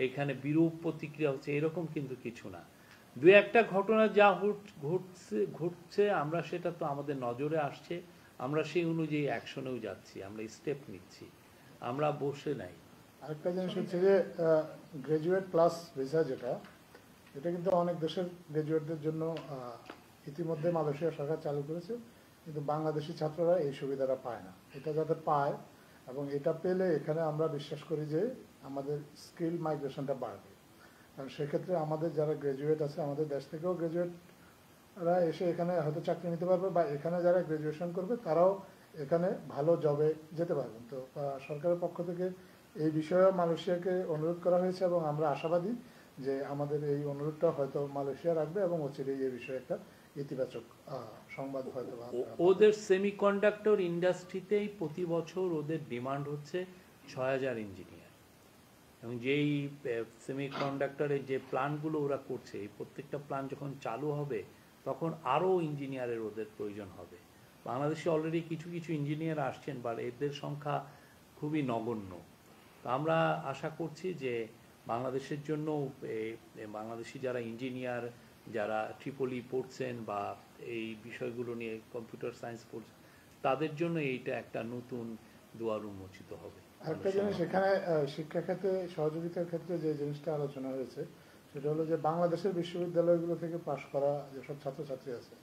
এখানে বিরূপ প্রতিক্রিয়া হচ্ছে, এরকম কিন্তু কিছু না। দু একটা ঘটনা যা ঘটছে আমরা সেটা তো আমাদের নজরে আসছে, আমরা সেই অনুযায়ী অ্যাকশনেও যাচ্ছি, আমরা স্টেপ নিচ্ছি, আমরা বসে নাই। আরেকটা জিনিস হচ্ছে যে গ্রাজুয়েট প্লাস ভিসা যেটা, এটা কিন্তু অনেক দেশের গ্রাজুয়েটদের জন্য ইতিমধ্যে মালয়েশিয়া সরকার চালু করেছে, কিন্তু বাংলাদেশি ছাত্ররা এই সুবিধাটা পায় না। এটা যাদের পায়, এবং এটা পেলে এখানে আমরা বিশ্বাস করি যে আমাদের স্কিল মাইগ্রেশনটা বাড়বে। কারণ সেক্ষেত্রে আমাদের যারা গ্রাজুয়েট আছে, আমাদের দেশ থেকেও গ্রাজুয়েটরা এসে এখানে হয়তো চাকরি নিতে পারবে, বা এখানে যারা গ্রাজুয়েশন করবে তারাও এখানে ভালো জবে যেতে পারবেন। তো সরকারের পক্ষ থেকে এই বিষয়ে মালয়েশিয়াকে অনুরোধ করা হয়েছে, এবং আমরা আশাবাদী যে আমাদের এই অনুরোধটা হয়তো মালয়েশিয়া রাখবে, এবং অচিরেই এই বিষয়ে একটা ইতিবাচক সংবাদ হয়তো। ওদের সেমিকন্ডাক্টর ইন্ডাস্ট্রিতেই প্রতি বছর ওদের ডিমান্ড হচ্ছে 6000 ইঞ্জিনিয়ার, এবং যেই সেমিকন্ডাক্টরের যে প্ল্যান্টগুলো ওরা করছে, এই প্রত্যেকটা প্ল্যান্ট যখন চালু হবে তখন আরও ইঞ্জিনিয়ারের ওদের প্রয়োজন হবে। বাংলাদেশে অলরেডি কিছু কিছু ইঞ্জিনিয়ার আসছেন, বা এদের সংখ্যা খুবই নগণ্য। তো আমরা আশা করছি যে বাংলাদেশের জন্য বাংলাদেশি যারা ইঞ্জিনিয়ার, যারা ট্রিপলি পড়ছেন বা এই বিষয়গুলো নিয়ে কম্পিউটার সায়েন্স পড়ছেন, তাদের জন্য এইটা একটা নতুন দুয়ার উন্মোচিত হবে। আরেকটা জিনিস এখানে শিক্ষা খাতে সহযোগিতার ক্ষেত্রে যে জিনিসটা আলোচনা হয়েছে সেটা হলো যে বাংলাদেশের বিশ্ববিদ্যালয়গুলো থেকে পাশ করা যেসব ছাত্রছাত্রী আছে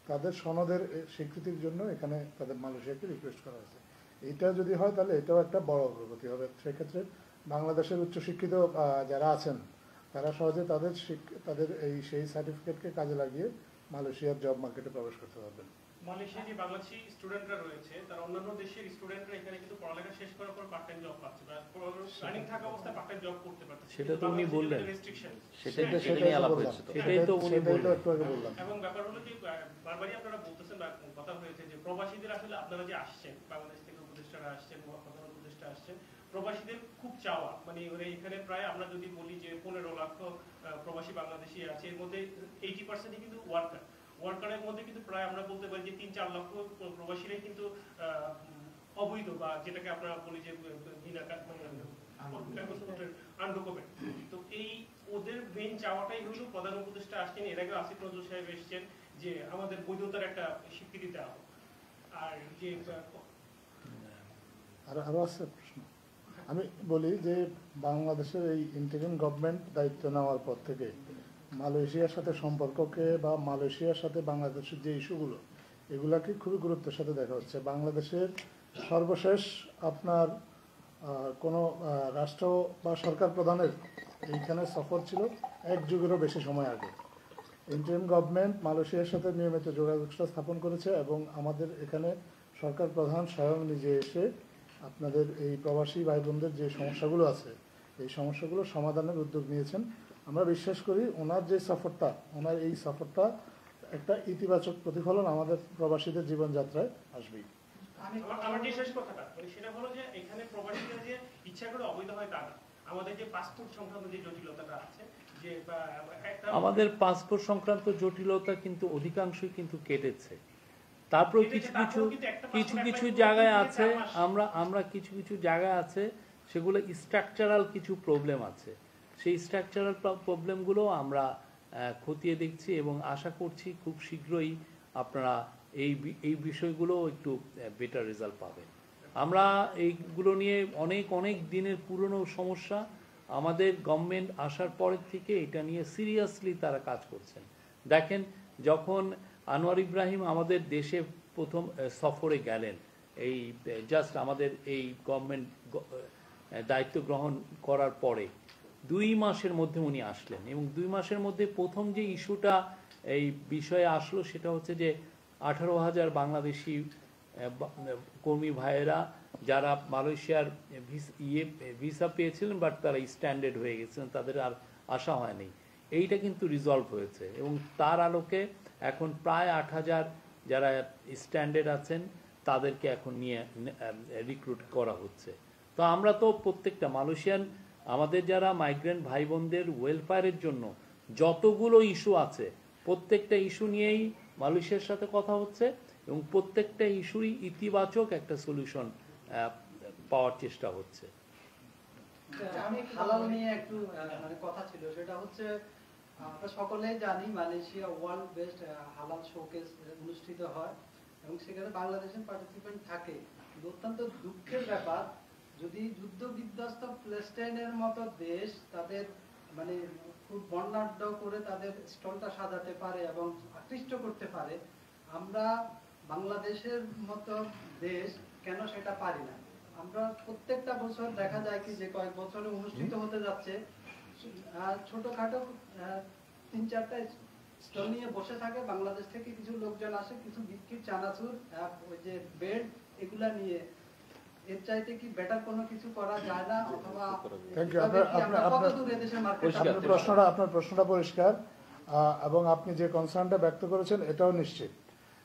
তাদের সনদের স্বীকৃতির জন্য এখানে তাদের মালয়েশিয়াকে রিকোয়েস্ট করা হয়েছে। এটা যদি হয় তাহলে এটাও একটা বড় অগ্রগতি হবে। সেক্ষেত্রে বাংলাদেশের উচ্চশিক্ষিত যারা আছেন তারা সহজে তাদের সেই সার্টিফিকেটকে কাজে লাগিয়ে মালয়েশিয়ার জব মার্কেটে প্রবেশ করতে পারবেন। মালয়েশিয়ায় যে বাংলাদেশি স্টুডেন্টরা রয়েছে তারা অন্যান্য দেশের স্টুডেন্টরা এখানে কিন্তু পড়ালেখা শেষ করার পর পার্ট টাইম জব পাচ্ছে বা রানিং থাকা অবস্থায় পার্ট টাইম জব করতে পারছে। সেটা তো উনি বললেন, সেটাই তো উনি বললেন। এবং ব্যাপার হলো যে বারবারই আপনারা বলতেছেন বা কথা হয়েছে যে প্রবাসীদের আসলে আপনারা যে আসছেন, বাংলাদেশ থেকে উপদেষ্টারা আসছেন, প্রধান উপদেষ্টা আসছেন, প্রবাসীদের খুব চাওয়া মানে এখানে প্রায় আমরা যদি বলি যে 15 লক্ষ প্রবাসী বাংলাদেশি আছে, এর মধ্যে 80% কিন্তু ওয়ার্কারের মধ্যে কিন্তু প্রায় আমরা বলতে পারি যে 3-4 লক্ষ প্রবাসীরাই কিন্তু অবৈধ বা যেটাকে আমরা বলি যে আনডকুমেন্ট। তো এই ওদের মেইন চাওয়াটাই হলো প্রধান উপদেষ্টা আসছেন, এর আগে আসিফ নজরুল সাহেব এসেছেন যে আমাদের বৈধতার একটা স্বীকৃতি দেওয়া হোক। আর যে আরো আছে প্রশ্ন, আমি বলি যে বাংলাদেশের এই ইন্টারিম গভর্নমেন্ট দায়িত্ব নেওয়ার পর থেকে মালয়েশিয়ার সাথে সম্পর্ককে বা মালয়েশিয়ার সাথে বাংলাদেশের যে ইস্যুগুলো এগুলাকে খুবই গুরুত্বের সাথে দেখা হচ্ছে। বাংলাদেশের সর্বশেষ আপনার কোনো রাষ্ট্র বা সরকার প্রধানের এইখানে সফর ছিল 1 যুগেরও বেশি সময় আগে। ইন্টারিম গভর্নমেন্ট মালয়েশিয়ার সাথে নিয়মিত যোগাযোগ স্থাপন করেছে এবং আমাদের এখানে সরকার প্রধান স্বয়ং নিজে এসে আপনাদের এই প্রবাসী ভাই বোনদের যে সমস্যাগুলো আছে এই সমস্যাগুলো সমাধানের উদ্যোগ নিয়েছেন। আমরা বিশ্বাস করি ওনার এই সফরটা একটা ইতিবাচক প্রতিফলন আমাদের প্রবাসীদের জীবনযাত্রায় আসবেই। আমার যে শেষ কথাটা সেটা হলো যে এখানে প্রবাসীরা যে ইচ্ছা করে অবৈধ হয় তা না, আমাদের যে পাসপোর্ট সংক্রান্ত যে জটিলতাটা আছে, যে আমাদের পাসপোর্ট সংক্রান্ত জটিলতা কিন্তু অধিকাংশই কিন্তু কেটেছে। তারপর কিছু কিছু জায়গায় আছে, আমরা কিছু জায়গায় আছে সেগুলো স্ট্রাকচারাল কিছু প্রবলেম আছে, সেই স্ট্রাকচারাল প্রবলেমগুলো আমরা খতিয়ে দেখছি এবং আশা করছি খুব শীঘ্রই আপনারা এই বিষয়গুলো একটু বেটার রেজাল্ট পাবেন। আমরা এইগুলো নিয়ে অনেক দিনের পুরনো সমস্যা, আমাদের গভর্নমেন্ট আসার পরের থেকে এটা নিয়ে সিরিয়াসলি তারা কাজ করছেন। দেখেন যখন আনোয়ার ইব্রাহিম আমাদের দেশে প্রথম সফরে গেলেন, এই জাস্ট আমাদের এই গভর্নমেন্ট দায়িত্ব গ্রহণ করার পরে 2 মাসের মধ্যে উনি আসলেন এবং 2 মাসের মধ্যে প্রথম যে ইস্যুটা এই বিষয়ে আসলো সেটা হচ্ছে যে 18,000 বাংলাদেশি কর্মী ভাইয়েরা যারা মালয়েশিয়ার ভিসা পেয়েছিলেন বাট তারা স্ট্যান্ডার্ড হয়ে গেছিলেন, তাদের আর আসা হয়নি। এইটা কিন্তু রিজলভ হয়েছে এবং তার আলোকে এখন প্রায় 8,000 যারা স্ট্যান্ডার্ড আছেন তাদেরকে এখন নিয়ে রিক্রুট করা হচ্ছে। তো আমরা তো প্রত্যেকটা মালয়েশিয়ান আমাদের যারা মাইগ্রেন্ট ভাই বোনদের ওয়েলফেয়ারের জন্য যতগুলো ইস্যু আছে প্রত্যেকটা ইস্যু নিয়েই মালয়েশিয়ার সাথে কথা হচ্ছে এবং প্রত্যেকটা ইস্যুরই ইতিবাচক একটা সলিউশন পাওয়ার চেষ্টা হচ্ছে। আমি হালাল নিয়ে একটু মানে কথা ছিল, সেটা হচ্ছে আমরা সকলেই জানি মালয়েশিয়া ওয়ার্ল্ড বেস্ট হালাল শোকেস অনুষ্ঠিত হয় এবং সেখানে বাংলাদেশের পার্টিসিপেন্ট থাকে। অত্যন্ত দুঃখের ব্যাপার, যদি যুদ্ধ বিধ্বস্ত প্যালেস্টাইনের মতো দেশ তাদের মানে খুব বর্ণাঢ্য করে তাদের স্টলটা সাজাতে পারে এবং আকৃষ্ট করতে পারে, আমরা বাংলাদেশের মতো দেশ কেন সেটা পারি না? আমরা প্রত্যেকটা বছর দেখা যায় কি যে কয়েক বছরে অনুষ্ঠিত হতে যাচ্ছে ছোটখাটো 3-4টা স্টল নিয়ে বসে থাকে, বাংলাদেশ থেকে কিছু লোকজন আসে, কিছু বিস্কিট চানাচুর ওই যে ব্রেড এগুলা নিয়ে। এর চাইতে কি বেটার কোনো কিছু করা যায় না? অথবা আপনার প্রশ্নটা পরিষ্কার এবং আপনি যে কনসার্নটা ব্যক্ত করেছেন এটাও নিশ্চিত,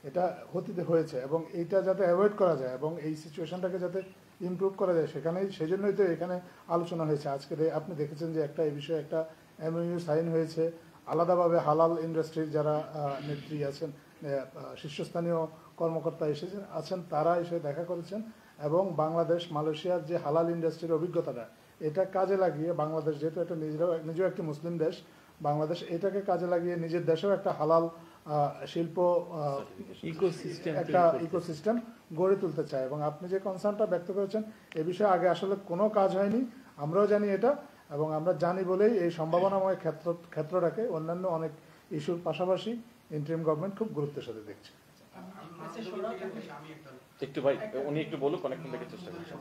এটা হতে হয়েছে এবং এইটা যাতে অ্যাভয়েড করা যায় এবং এই সিচুয়েশনটাকে যাতে ইমপ্রুভ করা যায় সেই জন্যই তো এখানে আলোচনা হয়েছে। আজকে আপনি দেখেছেন যে এই বিষয়ে একটা MOU সাইন হয়েছে, আলাদাভাবে হালাল ইন্ডাস্ট্রির যারা নেত্রী আছেন, শীর্ষস্থানীয় কর্মকর্তা আছেন, তারা এসে দেখা করেছেন এবং বাংলাদেশ মালয়েশিয়ার যে হালাল ইন্ডাস্ট্রির অভিজ্ঞতাটা এটা কাজে লাগিয়ে বাংলাদেশ যেহেতু একটা নিজেও একটি মুসলিম দেশ, বাংলাদেশ এটাকে কাজে লাগিয়ে নিজের দেশেও একটা হালাল শিল্প ইকোসিস্টেম একটা ইকোসিস্টেম গড়ে তুলতে চায়। এবং আপনি যে কনসার্নটা ব্যক্ত করেছেন এ বিষয়ে আগে আসলে কোনো কাজ হয়নি, আমরাও জানি এটা, এবং আমরা জানি বলেই এই সম্ভাবনাময় ক্ষেত্রটাকে অন্যান্য অনেক ইস্যুর পাশাপাশি ইন্টারিম গভর্নমেন্ট খুব গুরুত্বের সাথে দেখছে। একটু ভাই উনি একটু বলুক, অনেকক্ষণ থেকে চেষ্টা করছেন।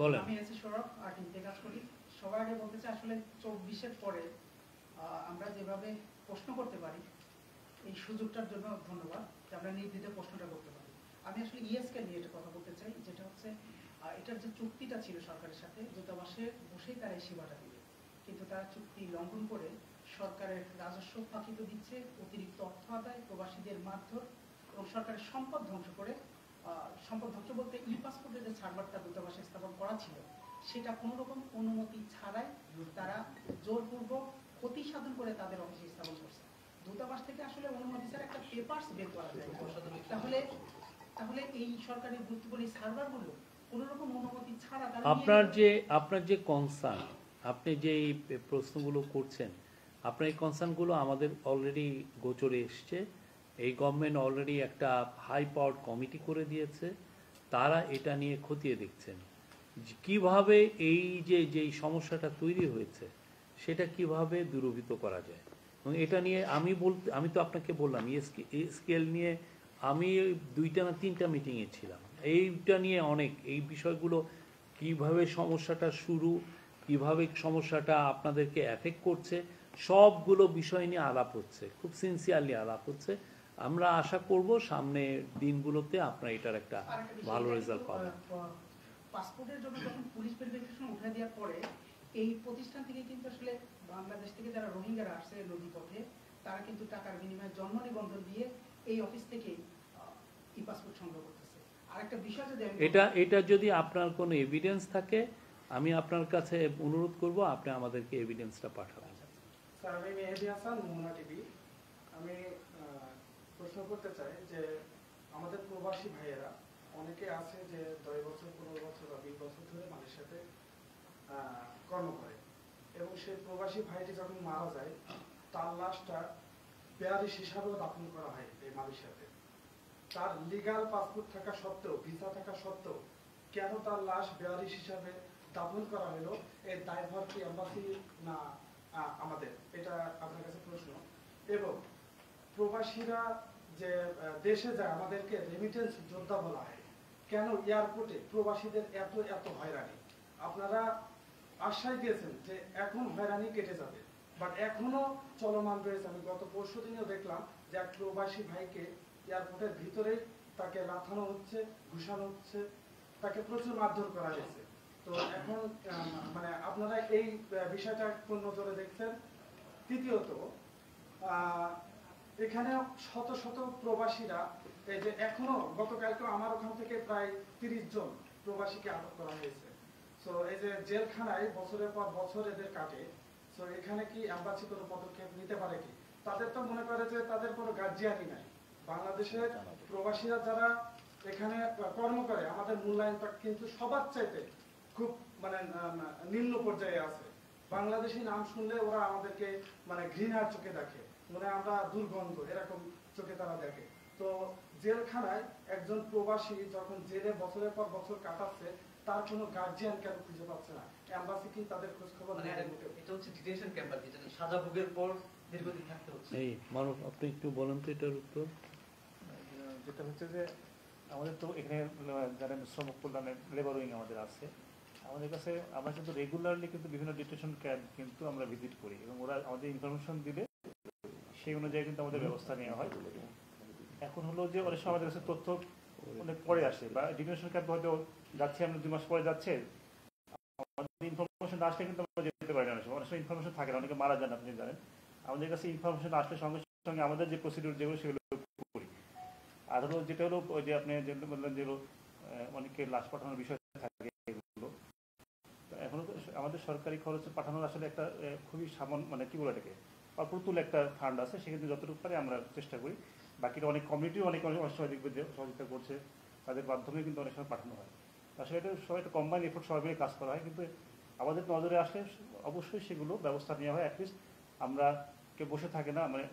বলেন। আমি এসে সৌরভ আর্টিতে কাজ করি। সবার আগে বলতে চাই আসলে 24-এর পরে আমরা যেভাবে প্রশ্ন করতে পারি এই সুযোগটার জন্য ধন্যবাদ যে আমরা নির্দ্বিধে প্রশ্নটা করতে পারি। আমি আসলে ইএসকে নিয়ে একটা কথা বলতে চাই, যেটা হচ্ছে এটার যে চুক্তিটা ছিল সরকারের সাথে, দূতাবাসে বসেই তারা এই সেবাটা দিবে, কিন্তু তারা চুক্তি লঙ্ঘন করে সরকারের রাজস্ব ফাঁকি তো দিচ্ছে, অতিরিক্ত অর্থ আদায়, প্রবাসীদের মারধর এবং সরকারের সম্পদ ধ্বংস করে। সম্পদ ধ্বংস বলতে ই পাসপোর্টের যে সার্ভারটা দূতাবাসে স্থাপন করা ছিল সেটা কোনো রকম অনুমতি ছাড়াই তারা জোরপূর্বক ক্ষতি সাধন করে তাদের অফিসে স্থাপন করছে। দূতাবাস থেকে আসলে অনুমতি ছাড়া একটা পেপারস বের করা যায়, তাহলে এই সরকারি গুরুত্বপূর্ণ সার্ভারগুলো কোনো রকম অনুমতি ছাড়া আপনার যে কনসার্ন, আপনি যে এই প্রশ্নগুলো করছেন, আপনার এই কনসার্নগুলো আমাদের অলরেডি গোচরে এসছে। এই গভর্নমেন্ট অলরেডি একটা হাই পাওয়ার কমিটি করে দিয়েছে, তারা এটা নিয়ে খতিয়ে দেখছেন কিভাবে এই যেই সমস্যাটা তৈরি হয়েছে সেটা কিভাবে দূরীভূত করা যায়। এবং এটা নিয়ে আমি তো আপনাকে বললাম স্কেল নিয়ে আমি 2টা না 3টা মিটিংয়ে ছিলাম, এইটা নিয়ে অনেক এই বিষয়গুলো কিভাবে সমস্যাটা শুরু, কিভাবে সমস্যাটা আপনাদেরকে এফেক্ট করছে, সবগুলো বিষয় নিয়ে আলাপ হচ্ছে, খুব সিনসিয়ারলি আলাপ হচ্ছে। আমরা আশা করব সামনের দিনগুলোতে আপনারা এটার একটা ভালো রেজাল্ট পাবেন। পাসপোর্টের জন্য যখন পুলিশ ভেরিফিকেশন উঠে দেওয়ার পরে এই প্রতিষ্ঠান থেকে কিন্তু আসলে বাংলাদেশ থেকে যারা রোহিঙ্গারা আসছে নদীপথে, তারা কিন্তু টাকার বিনিময়ে জন্ম নিবন্ধন দিয়ে এই অফিস থেকে ই পাসপোর্ট সংগ্রহ করতেছে। আরেকটা বিষয় যদি এটা যদি আপনার কোনো এভিডেন্স থাকে আমি আপনার কাছে অনুরোধ করব আপনি আমাদেরকে এভিডেন্সটা পাঠাবেন। স্যার আমি মেহেদি হাসান, মোহনা টিভি। আমি প্রশ্ন করতে চাই যে আমাদের প্রবাসী ভাইয়েরা অনেকে আছে যে 10 বছর 15 বছর বা 20 বছর ধরে মালয়েশিয়াতে কর্ম করে, এবং সেই প্রবাসী ভাইটি যখন মারা যায় তার লাশটা বেয়ারিশ হিসাবেও দাফন করা হয় এই মালয়েশিয়াতে। তার লিগাল পাসপোর্ট থাকা সত্ত্বেও, ভিসা থাকা সত্ত্বেও কেন তার লাশ বেয়ারিশ হিসাবে দাফন করা হলো, এর দায়ভার কি এম্বাসি না আমাদের? এটা আপনার কাছে প্রশ্ন। এবং প্রবাসীরা যে দেশে যায় আমাদেরকে রেমিটেন্স যোদ্ধা বলা হয়, কেন এয়ারপোর্টে প্রবাসীদের এত এত হয়রানি? আপনারা আশ্বাস দিয়েছেন যে এখন হয়রানি কেটে যাবে, বাট এখনো চলমান রয়েছে। আমি গত পরশুদিনও দেখলাম যে এক প্রবাসী ভাইকে এয়ারপোর্টের ভিতরেই তাকে লাথানো হচ্ছে, ঘুষানো হচ্ছে, তাকে প্রচুর মারধর করা হয়েছে। তো এখন মানে আপনারা এই বিষয়টা কোন নজরে দেখছেন? তৃতীয়ত, এখানে শত শত প্রবাসীরা, এই যে এখনো গতকালকে আমার ওখান থেকে প্রায় 30 জন প্রবাসীকে আটক করা হয়েছে। সো এই যে জেলখানায় বছরের পর বছর এদের কাটে, সো এখানে কি এম্বাসি কোনো পদক্ষেপ নিতে পারে কি? তাদের তো মনে করে যে তাদের কোনো গার্জিয়ানই নাই। বাংলাদেশের প্রবাসীরা যারা এখানে কর্ম করে আমাদের মূল্যায়নটা কিন্তু সবার চাইতে খুব মানে নিম্ন পর্যায়ে আছে। বাংলাদেশি নাম শুনলে ওরা আমাদেরকে মানে ঘৃণার চোখে দেখে, মানে আমরা দুর্গন্ধ এরকম চোখে তারা দেখে। তো জেলখানায় একজন প্রবাসী যখন জেলে বছরের পর বছর কাটাচ্ছে তার কোনো গার্জিয়ান কেন খুঁজে পাচ্ছে না? এম্বাসি কি তাদের খোঁজ খবর নেয়? এটা হচ্ছে ডিটেনশন ক্যাম্প আর কি, যেটা সাজা ভোগের পর দীর্ঘদিন থাকতে হচ্ছে। এই মানব, আপনি একটু বলেন তো এটার উত্তর। যেটা হচ্ছে যে আমাদের তো এখানে যারা শ্রম কল্যাণের লেবার উইং আমাদের আছে, আমাদের কাছে আমরা কিন্তু রেগুলারলি কিন্তু বিভিন্ন ডিটেনশন ক্যাম্প কিন্তু আমরা ভিজিট করি, এবং ওরা আমাদের ইনফরমেশন দিলে সেই অনুযায়ী কিন্তু আমাদের ব্যবস্থা নেওয়া হয়। এখন হলো যে অনেক সময় আমাদের কাছে তথ্য অনেক পরে আসে, বা ডিটেনশন ক্যাম্প হয়তো যাচ্ছে, আমরা 2 মাস পরে যাচ্ছে, আমাদের ইনফরমেশন আসলে কিন্তু আমরা যেতে পারি না। অনেক সময় ইনফরমেশন থাকে না, অনেকে মারা যান, আপনি জানেন। আমাদের কাছে ইনফরমেশন আসলে সঙ্গে সঙ্গে আমাদের যে প্রসিডিউর যেগুলো সেগুলো করি। আর হলো যেটা হলো ওই যে আপনি যেগুলো বললেন যেগুলো অনেকে লাশ পাঠানোর বিষয় থাকে, এগুলো এখন আমাদের সরকারি খরচে পাঠানোর আসলে একটা খুবই সামান্য, মানে কি বলে এটাকে অপ্রতুল একটা ফান্ড আছে, সেক্ষেত্রে যতটুকু পারে আমরা চেষ্টা করি। বাকিটা অনেক কমিউনিটিও অনেক সময় দেখবে যে সহযোগিতা করছে, তাদের মাধ্যমে কিন্তু অনেক সময় পাঠানো হয়। আসলে এটা সবাই একটা কম্বাইন এফোর্ট সবাই মিলে কাজ করা হয়, কিন্তু আমাদের নজরে আসলে অবশ্যই সেগুলো ব্যবস্থা নেওয়া হয়। অ্যাটলিস্ট আমরা কেউ বসে থাকে না, মানে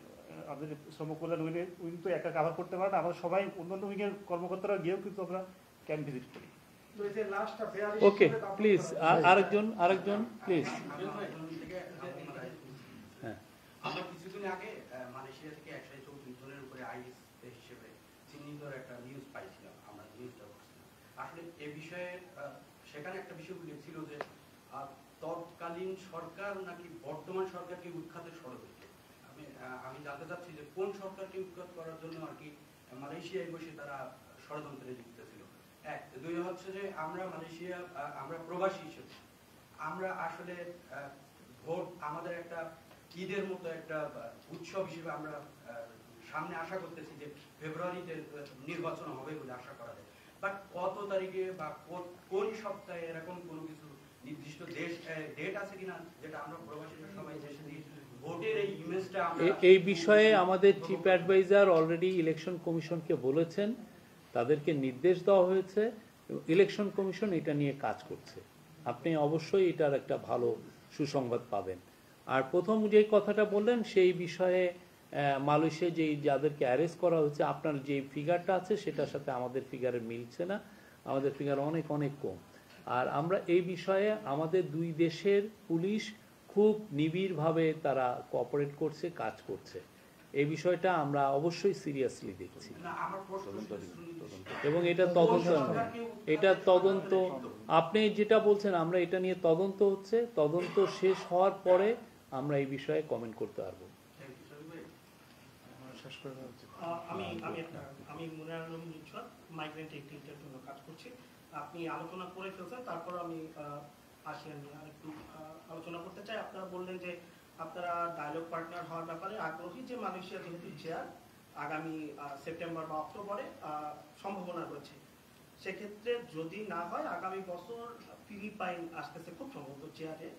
আমাদের শ্রম কল্যাণ উইং তো একা কাভার করতে পারে না, আমরা সবাই অন্যান্য উইংয়ের কর্মকর্তারা গিয়েও কিন্তু আমরা ক্যাম্প ভিজিট করি। ওকে প্লিজ, আরেকজন প্লিজ। হ্যাঁ, আমরা কিছুদিন আগে মালয়েশিয়া থেকে 134 জনের উপরে আইএস হিসেবে চিহ্নিত একটা নিউজ পাইছিলাম, আমরা নিউজটা করছিলাম। আসলে এ বিষয়ে সেখানে একটা বিষয় উল্লেখ ছিল যে তৎকালীন সরকার নাকি বর্তমান সরকারকে উৎখাতের ষড়যন্ত্র। আমি জানতে চাচ্ছি যে কোন সরকারকে উৎখাত করার জন্য আর কি মালয়েশিয়ায় বসে তারা ষড়যন্ত্রে লিপ্ত ছিল। এক, দুই হচ্ছে যে আমরা মালয়েশিয়া, আমরা প্রবাসী হিসেবে আমরা আসলে ভোট আমাদের একটা ঈদের মতো একটা উৎসব হিসেবে আমরা সামনে আশা করতেছি যে ফেব্রুয়ারিতে নির্বাচন হবে বলে আশা করা যায়। বাট কত তারিখে বা কোন সপ্তাহে এরকম কোনো কিছু নির্দিষ্ট ডেট আছে কিনা যেটা আমরা প্রবাসীরা সবাই দেশে দিয়ে ভোটের এই ইমেজটা আমরা এই বিষয়ে আমাদের চিফ অ্যাডভাইজার অলরেডি ইলেকশন কমিশনকে বলেছেন, তাদেরকে নির্দেশ দেওয়া হয়েছে, ইলেকশন কমিশন এটা নিয়ে কাজ করছে। আপনি অবশ্যই এটার একটা ভালো সুসংবাদ পাবেন। আর প্রথম যে কথাটা বললেন সেই বিষয়ে মালয়েশিয়া যাদেরকে অ্যারেস্ট করা হয়েছে, আপনার যে ফিগারটা আছে সেটার সাথে আমাদের ফিগারে মিলছে না, আমাদের ফিগার অনেক অনেক কম। আর আমরা এই বিষয়ে আমাদের দুই দেশের পুলিশ খুব নিবিড়ভাবে তারা কোঅপারেট করছে, কাজ করছে। এই বিষয়টা আমরা অবশ্যই সিরিয়াসলি দেখছি এবং এটা তদন্ত আপনি যেটা বলছেন আমরা এটা নিয়ে তদন্ত হচ্ছে, তদন্ত শেষ হওয়ার পরে আমরা এই বিষয়ে কমেন্ট করতে পারবো। আমি মুনার আলম নিচ্ছর মাইগ্রেন্ট অ্যাক্টিভিটির জন্য কাজ করছি। আপনি আলোচনা করে ফেলছেন, তারপর আমি আসিয়ান নিয়ে আরেকটু আলোচনা করতে চাই। আপনারা বললেন যে আপনারা ডায়ালগ পার্টনার হওয়ার ব্যাপারে আগ্রহী, যে মালয়েশিয়া যেহেতু চেয়ার আগামী সেপ্টেম্বর বা অক্টোবরে সম্ভাবনা রয়েছে। সেক্ষেত্রে যদি না হয় আগামী বছর ফিলিপাইন আসতেছে খুব সম্ভবত চেয়ারে।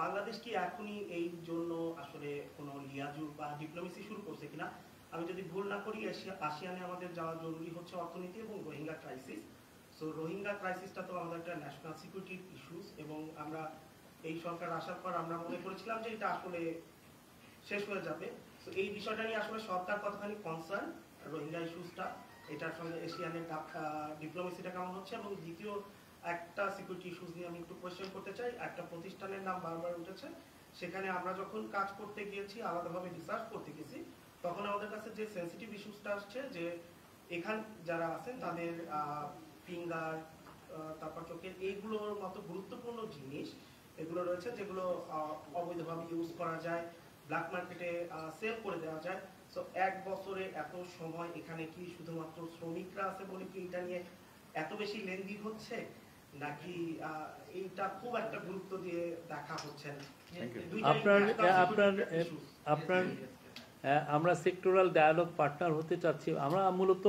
বাংলাদেশ কি এখনই এই জন্য আসলে কোনো লিয়াজু বা ডিপ্লোমেসি শুরু করছে কিনা? আমি যদি ভুল না করি আসিয়ানে আমাদের যাওয়া জরুরি হচ্ছে অর্থনীতি এবং রোহিঙ্গা ক্রাইসিস। সো রোহিঙ্গা ক্রাইসিসটা তো আমাদের একটা ন্যাশনাল সিকিউরিটির ইস্যুস, এবং আমরা এই সরকার আসার পর আমরা মনে করেছিলাম যে এটা আসলে শেষ হয়ে যাবে। তো এই বিষয়টা নিয়ে আসলে সরকার কতখানি কনসার্ন, রোহিঙ্গা ইস্যুসটা, এটার সঙ্গে এশিয়ানের ডিপ্লোমেসিটা কেমন হচ্ছে? এবং দ্বিতীয় একটা সিকিউরিটি ইস্যুস নিয়ে আমি একটু কোয়েশ্চেন করতে চাই। একটা প্রতিষ্ঠানের নাম বারবার উঠেছে, সেখানে আমরা যখন কাজ করতে গিয়েছি, আলাদাভাবে রিসার্চ করতে গেছি, তখন আমাদের কাছে যে সেন্সিটিভ ইস্যুসটা আসছে যে এখান যারা আছেন তাদের ফিঙ্গার, তারপর চোখের, এইগুলোর মতো গুরুত্বপূর্ণ জিনিস এগুলো রয়েছে যেগুলো অবৈধভাবে ইউজ করা যায়, ব্ল্যাক মার্কেটে সেল করে দেওয়া যায়। সো এক বছরে এত সময় এখানে কি শুধুমাত্র শ্রমিকরা আছে বলে কি এটা নিয়ে এত বেশি লেনদেন হচ্ছে, নাকি এইটা খুব একটা গুরুত্ব দিয়ে দেখা হচ্ছে না? আপনার আমরা সেক্টরাল ডায়ালগ পার্টনার হতে চাচ্ছি। আমরা মূলত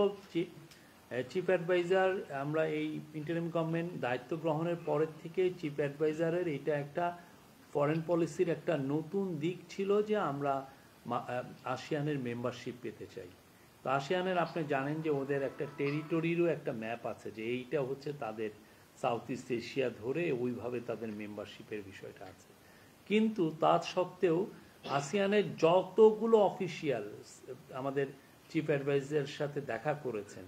চিফ অ্যাডভাইজার, আমরা এই ইন্টারিম গভর্নমেন্ট দায়িত্ব গ্রহণের পরের থেকে চিফ অ্যাডভাইজারের এটা একটা ফরেন পলিসির একটা নতুন দিক ছিল যে আমরা আসিয়ানের মেম্বারশিপ পেতে চাই। তো আসিয়ানের আপনি জানেন যে ওদের একটা টেরিটরিরও একটা ম্যাপ আছে, যে এইটা হচ্ছে তাদের সাউথ ইস্ট এশিয়া ধরে ওইভাবে তাদের মেম্বারশিপের বিষয়টা আছে। কিন্তু তা সত্ত্বেও আসিয়ানের যতগুলো অফিসিয়াল আমাদের চিফ অ্যাডভাইজারের সাথে দেখা করেছেন,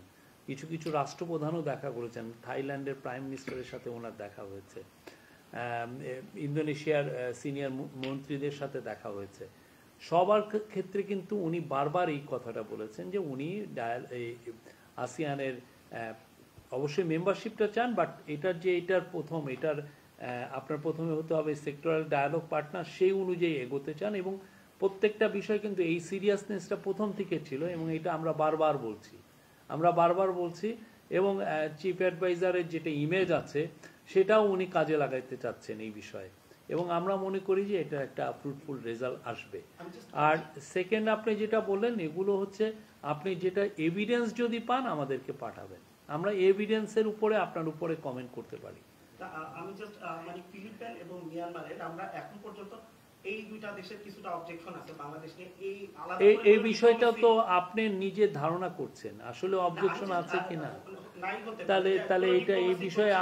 কিছু কিছু রাষ্ট্রপ্রধানও দেখা করেছেন, থাইল্যান্ডের প্রাইম মিনিস্টারের সাথে ওনার দেখা হয়েছে, ইন্দোনেশিয়ার সিনিয়র মন্ত্রীদের সাথে দেখা হয়েছে, সবার ক্ষেত্রে কিন্তু উনি বারবার এই কথাটা বলেছেন যে উনি আসিয়ানের অবশ্যই মেম্বারশিপটা চান, বাট এটার আপনার প্রথমে হতে হবে সেক্টরাল ডায়ালগ পার্টনার, সেই অনুযায়ী এগোতে চান। এবং প্রত্যেকটা বিষয় কিন্তু এই সিরিয়াসনেসটা প্রথম থেকে ছিল, এবং এটা আমরা বারবার বলছি এবং চিফ অ্যাডভাইজারের যেটা ইমেজ আছে সেটাও উনি কাজে লাগাইতে চাচ্ছেন এই বিষয়ে, এবং আমরা মনে করি যে এটা একটা ফ্রুটফুল রেজাল্ট আসবে। আর সেকেন্ড, আপনি যেটা বললেন এগুলো হচ্ছে আপনি যেটা এভিডেন্স যদি পান আমাদেরকে পাঠাবেন, আমরা এভিডেন্সের উপরে আপনার উপরে কমেন্ট করতে পারি। আমি জাস্ট মানে ফিলিপাইন এবং মিয়ানমারের আমরা এখন পর্যন্ত এই দুইটা দেশের কিছুটা অবজেকশন আছে বাংলাদেশ নিয়ে, এই বিষয়টা তো আপনি নিজে ধারণা করছেন আসলে অবজেকশন আছে কিনা, তাহলে এটা এই বিষয়ে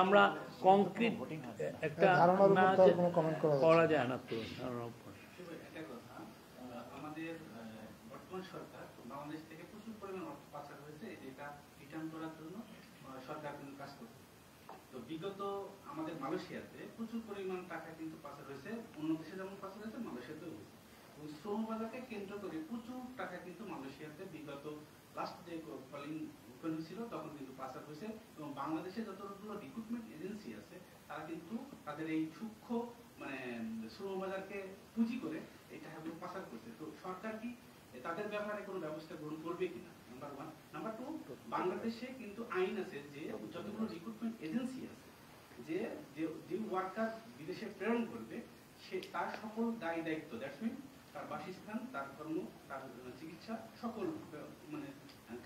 কংক্রিট একটা ধারণার উপর না তো আর যে- কোনো comment করা যাচ্ছে করা না। যায় না তো ধারণার উপর। শুধু একটা কথা, আমাদের বর্তমান সরকার বাংলাদেশ থেকে প্রচুর পরিমাণ অর্থ পাচার হয়েছে, এটা রিটার্ন করার জন্য সরকার কিন্তু কাজ করছে। তো বিগত আমাদের মালয়েশিয়াতে প্রচুর পরিমাণ টাকা কিন্তু পাচার হয়েছে, অন্য দেশে যেমন পাচার হয়েছে মালয়েশিয়াতেও হয়েছে। এবং শ্রম বাজারকে কেন্দ্র করে প্রচুর টাকা কিন্তু মালয়েশিয়াতে বিগত লাস্ট যে কলিং ওপেন হয়েছিল তখন কিন্তু পাচার হয়েছে। এবং বাংলাদেশে যতগুলো রিক্রুটমেন্ট এজেন্সি আছে তারা কিন্তু তাদের এই সূক্ষ্ম মানে শ্রম বাজারকে পুঁজি করে এই টাকাগুলো পাচার করছে। তো সরকার কি তাদের ব্যাপারে কোনো ব্যবস্থা গ্রহণ করবে কিনা, নাম্বার ওয়ান। নাম্বার টু, বাংলাদেশে কিন্তু আইন আছে যে যতগুলো রিক্রুটমেন্ট এজেন্সি আছে যে যে ওয়ার্কার বিদেশে প্রেরণ করবে সে তার সকল দায়ী দায়িত্ব, দ্যাটস মিন তার বাসস্থান, তার কর্ম, তার চিকিৎসা, সকল মানে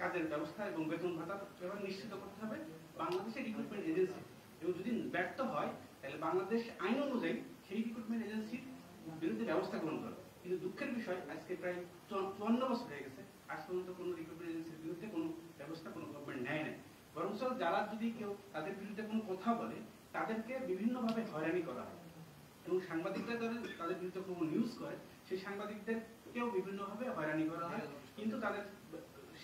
কাজের ব্যবস্থা এবং বেতন ভাতার ব্যাপারে নিশ্চিত করতে হবে বাংলাদেশের রিক্রুটমেন্ট এজেন্সি। এবং যদি ব্যর্থ হয় তাহলে বাংলাদেশ আইন অনুযায়ী সেই রিক্রুটমেন্ট এজেন্সির বিরুদ্ধে ব্যবস্থা গ্রহণ করে। কিন্তু দুঃখের বিষয় আজকে প্রায় 54 বছর হয়ে গেছে, আজ পর্যন্ত কোনো রিক্রুটমেন্ট এজেন্সির বিরুদ্ধে কোনো ব্যবস্থা কোনো গভর্নমেন্ট নেয় নাই। বরং যারা যদি কেউ তাদের বিরুদ্ধে কোনো কথা বলে তাদেরকে বিভিন্নভাবে হয়রানি করা হয়। এবং সাংবাদিকরা তাদের বিরুদ্ধে কোনো নিউজ করে সেই সাংবাদিকদের কেউ বিভিন্নভাবে হয়রানি করা হয়, কিন্তু তাদের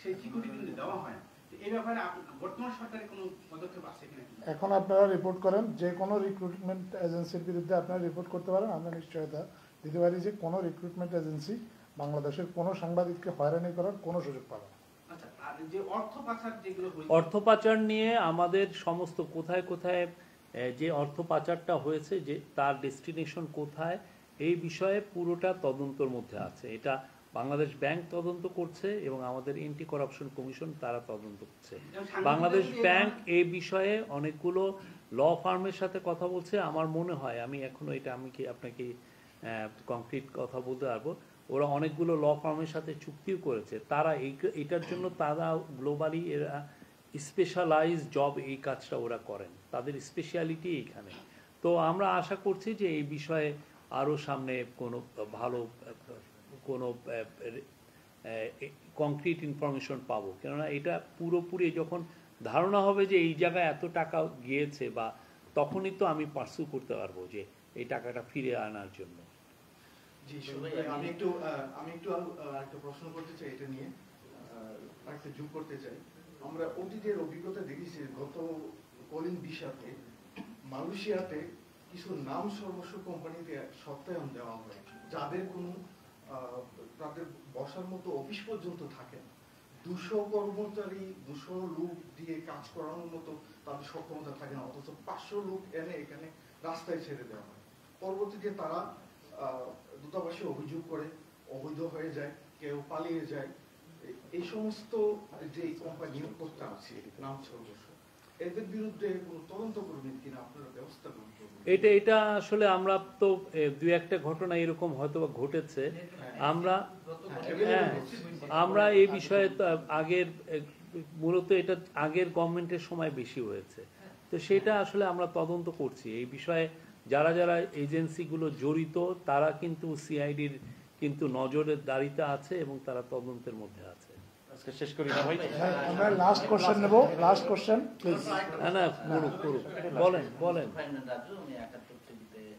সেই সিকিউরিটি কিন্তু দেওয়া হয় না। এই ব্যাপারে বর্তমান সরকারের কোনো পদক্ষেপ আছে কিনা? এখন আপনারা রিপোর্ট করেন, যে কোনো রিক্রুটমেন্ট এজেন্সির বিরুদ্ধে আপনারা রিপোর্ট করতে পারেন। আমরা নিশ্চয়তা দিতে পারি যে কোনো রিক্রুটমেন্ট এজেন্সি বাংলাদেশের কোনো সাংবাদিককে হয়রানি করার কোনো সুযোগ পাবে না। আচ্ছা, আর যে অর্থ পাচার যেগুলো অর্থ পাচার নিয়ে আমাদের সমস্ত কোথায় কোথায় যে অর্থ পাচারটা হয়েছে যে তার ডেস্টিনেশন কোথায় এই বিষয়ে পুরোটা তদন্তের মধ্যে আছে। এটা বাংলাদেশ ব্যাংক তদন্ত করছে এবং আমাদের এন্টি করাপশন কমিশন তারা তদন্ত করছে। বাংলাদেশ ব্যাংক এই বিষয়ে অনেকগুলো ল ফার্মের সাথে কথা বলছে। আমার মনে হয়, আমি এখনো এটা আমি কি আপনাকে কংক্রিট কথা বলতে পারবো, ওরা অনেকগুলো ল ফার্মের সাথে চুক্তিও করেছে। তারা এটার জন্য তারা গ্লোবালি এরা স্পেশালাইজ জব এই কাজটা ওরা করেন, তাদের স্পেশালিটি এইখানে। তো আমরা আশা করছি যে এই বিষয়ে আরও সামনে কোনো ভালো কোনো কংক্রিট ইনফরমেশন পাবো। কেননা এটা পুরোপুরি যখন ধারণা হবে যে এই জায়গায় এত টাকা গিয়েছে বা তখনই তো আমি পার্সু করতে পারবো যে এই টাকাটা ফিরে আনার জন্য। জি, আমি একটু একটা প্রশ্ন করতে চাই, এটা নিয়ে একটা যোগ করতে চাই। আমরা অতীতের অভিজ্ঞতা দেখেছি গত কলিং ভিসাতে মালয়েশিয়াতে কিছু নাম সর্বস্ব কোম্পানিতে সত্যায়ন দেওয়া হয় যাদের কোনো তাদের বসার মতো অফিস পর্যন্ত থাকে না। 200 কর্মচারী 200 লোক দিয়ে কাজ করানোর মতো তাদের সক্ষমতা থাকে না, অথচ 500 লোক এনে এখানে রাস্তায় ছেড়ে দেওয়া হয়। পরবর্তীতে তারা দূতাবাসে অভিযোগ করে, অবৈধ হয়ে যায়, কেউ পালিয়ে যায়। এই সমস্ত যে কোম্পানি করতে আছে নাম সর্বস্ব, এদের বিরুদ্ধে কোনো তদন্ত করবেন কিনা, আপনারা ব্যবস্থা গ্রহণ করবেন? এটা আসলে আমরা তো দুই একটা ঘটনা এরকম হয়তো ঘটেছে। আমরা এই বিষয়ে আগের মূলত এটা আগের গভর্নমেন্টের সময় বেশি হয়েছে। তো সেটা আসলে আমরা তদন্ত করছি। এই বিষয়ে যারা যারা এজেন্সিগুলো জড়িত তারা কিন্তু সিআইডির কিন্তু নজরের দাঁড়িতে আছে এবং তারা তদন্তের মধ্যে আছে। শেষ করি না ভাই, আমরা লাস্ট কোশ্চেন নেব। Last question please. না বলেন।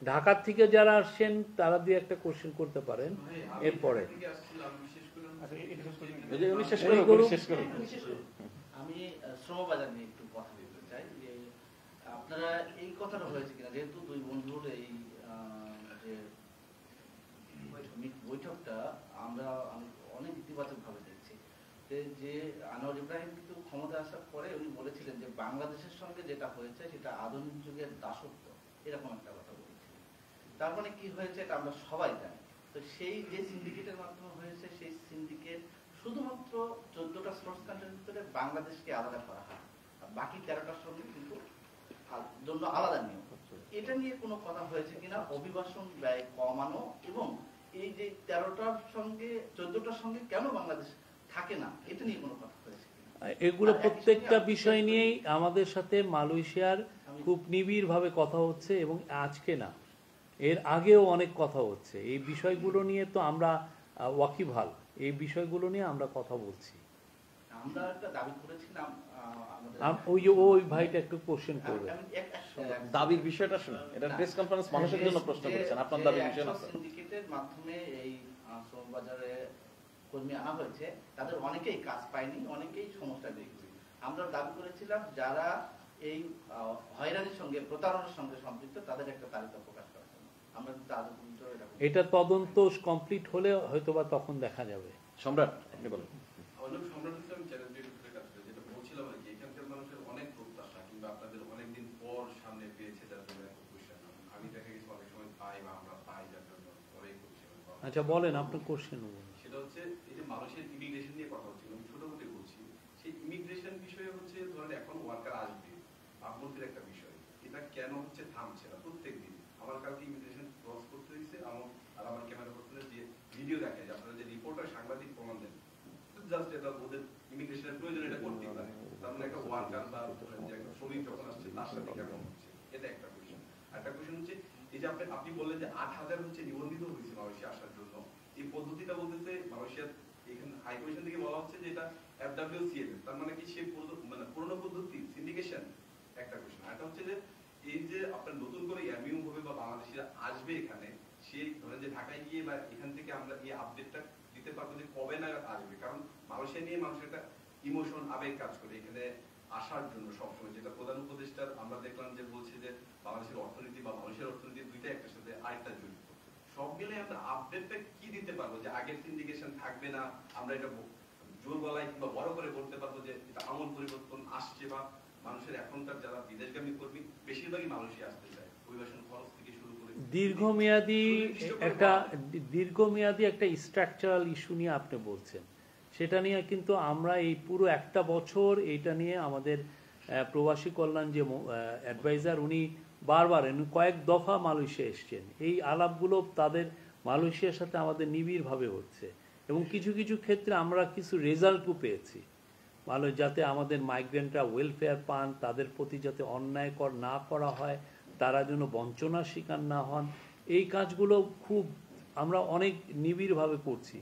ঢাকার থেকে যারা আসছেন তারা দিয়ে একটা কোশ্চেন করতে পারেন। এরপরে আমি শ্রমবাজার নিয়ে একটু কথা বলতে চাই যে আপনারা এই কথাটা হয়েছে কিনা, যেহেতু দুই বন্ধুর এই যে বৈঠকটা আমরা অনেক ইতিবাচক ভাবে দেখছি। যে আনোয়ার ইব্রাহিম কিন্তু ক্ষমতা আসার পরে উনি বলেছিলেন যে বাংলাদেশের সঙ্গে যেটা হয়েছে সেটা আধুনিক যুগের দাসত্ব, এরকম একটা কথা বলেছিলেন। তার মানে কি হয়েছে এটা আমরা সবাই জানি। তো সেই যে সিন্ডিকেটের মাধ্যমে হয়েছে সেই সিন্ডিকেট শুধুমাত্র 14টা সোর্স কান্ট্রির ভিতরে বাংলাদেশকে আলাদা করা হয়, বাকি 13টার সঙ্গে কিন্তু জন্য আলাদা নিয়ম। এটা নিয়ে কোনো কথা হয়েছে কিনা, অভিবাসন ব্যয় কমানো এবং এই যে 13টার সঙ্গে 14টার সঙ্গে কেন বাংলাদেশ থাকে না, এটা নিয়ে কোনো কথা হয়েছে? এগুলো প্রত্যেকটা বিষয় নিয়েই আমাদের সাথে মালয়েশিয়ার খুব নিবিড়ভাবে কথা হচ্ছে এবং আজকে না, এর আগেও অনেক কথা হচ্ছে। এই বিষয়গুলো নিয়ে তো আমরা ওয়াকিবহাল, এই বিষয়গুলো নিয়ে আমরা কথা বলছি। আমরা একটা দাবি করেছিলাম আমাদের ওই ভাইটা একটু কোশ্চেন করবে। দাবির বিষয়টা শুনুন, এটা প্রেস কনফারেন্স মানুষের জন্য প্রশ্ন করছেন, আপনার দাবির বিষয় না। সিন্ডিকেটের মাধ্যমে এই শ্রম বাজারে কর্মী আনা হয়েছে, তাদের অনেকেই কাজ পায়নি, অনেকেই সমস্যায় দেখেছি। আমরা দাবি করেছিলাম যারা এই হয়রানির সঙ্গে প্রতারণার সঙ্গে সম্পৃক্ত তাদের একটা তালিকা প্রকাশ করার জন্য। আমরা কিন্তু আজ পর্যন্ত এটা তদন্ত কমপ্লিট হলে হয়তোবা তখন দেখা যাবে। সম্রাট আপনি বলেন। সম্রাট হিসেবে আমি চ্যালেঞ্জের কাছে যেটা বলছিলাম আর কি, এখানকার মানুষের অনেক প্রত্যাশা কিংবা আপনাদের অনেকদিন পর সামনে পেয়েছে যার জন্য একটা কোশ্চেন আমি দেখা গেছে অনেক সময় পাই বা আমরা পাই যার জন্য পরেই করছি। আচ্ছা বলেন আপনার কোশ্চেন। সেটা হচ্ছে এই যে মানুষের ইমিগ্রেশন নিয়ে কথা হচ্ছিল, আমি ছোট করে বলছি, সেই ইমিগ্রেশন বিষয়ে হচ্ছে ধরেন এখন ওয়ার্কার আসবে, ভাবমূর্তির একটা বিষয়, এটা কেন হচ্ছে থামছে না প্রত্যেক দিন। আমার কালকে ইমিগ্রেশন ক্রস করতে হয়েছে, আর আমার ক্যামেরা করতে যে ভিডিও দেখে যে আপনারা যে রিপোর্টার সাংবাদিক প্রমাণ দেন, জাস্ট এটা ওদের ইমিগ্রেশনের প্রয়োজন, এটা করতেই পারে। তার মানে একটা ওয়ার্কার বা যে একটা শ্রমিক যখন আসছে তার সাথে কেমন হচ্ছে, এটা একটা কোয়েশ্চেন। একটা কোয়েশ্চেন হচ্ছে এই যে আপনি বললেন যে 8,000 হচ্ছে নিবন্ধিত হয়েছে মালয়েশিয়া আসার জন্য, এই পদ্ধতিটা বলতেছে মালয়েশিয়ার এখানে হাই কমিশন থেকে বলা হচ্ছে যে এটা FWCM, তার মানে কি সে মানে পুরনো পদ্ধতি সিন্ডিকেশন, একটা কোয়েশ্চেন। একটা হচ্ছে যে এই যে আপনার নতুন করে এমইউ হবে বা বাংলাদেশিরা আসবে এখানে, সেই ধরেন যে ঢাকায় গিয়ে বা এখান থেকে আমরা এই আপডেটটা দিতে পারবো যে কবে নাগাদ আসবে, কারণ মালয়েশিয়া নিয়ে মানুষের একটা ইমোশন আবেগ কাজ করে এখানে আসার জন্য সবসময়। যেটা প্রধান উপদেষ্টার আমরা দেখলাম যে বলছে যে বাংলাদেশের অর্থনীতি বা মানুষের অর্থনীতি দুইটা একটা সাথে আরেকটা জড়িত। সব মিলে আমরা আপডেটটা কি দিতে পারবো যে আগের সিন্ডিকেশন থাকবে না, আমরা এটা জোর গলায় কিংবা বড় করে বলতে পারবো যে এটা আমূল পরিবর্তন আসছে, বা মানুষের এখনকার যারা বিদেশগামী কর্মী বেশিরভাগই মালয়েশিয়া আসতে চায়, অভিবাসন খরচ থেকে শুরু করে দীর্ঘমেয়াদী একটা স্ট্রাকচারাল ইস্যু নিয়ে আপনি বলছেন, সেটা নিয়ে কিন্তু আমরা এই পুরো একটা বছর এইটা নিয়ে আমাদের প্রবাসী কল্যাণ যে অ্যাডভাইজার উনি বারবার কয়েক দফা মালয়েশিয়া এসছেন, এই আলাপগুলো তাদের মালয়েশিয়ার সাথে আমাদের নিবিড়ভাবে হচ্ছে এবং কিছু কিছু ক্ষেত্রে আমরা কিছু রেজাল্টও পেয়েছি ভালো, যাতে আমাদের মাইগ্রেন্টরা ওয়েলফেয়ার পান, তাদের প্রতি যাতে অন্যায় না করা হয়, তারা যেন বঞ্চনার শিকার না হন, এই কাজগুলো খুব আমরা অনেক নিবিড়ভাবে করছি।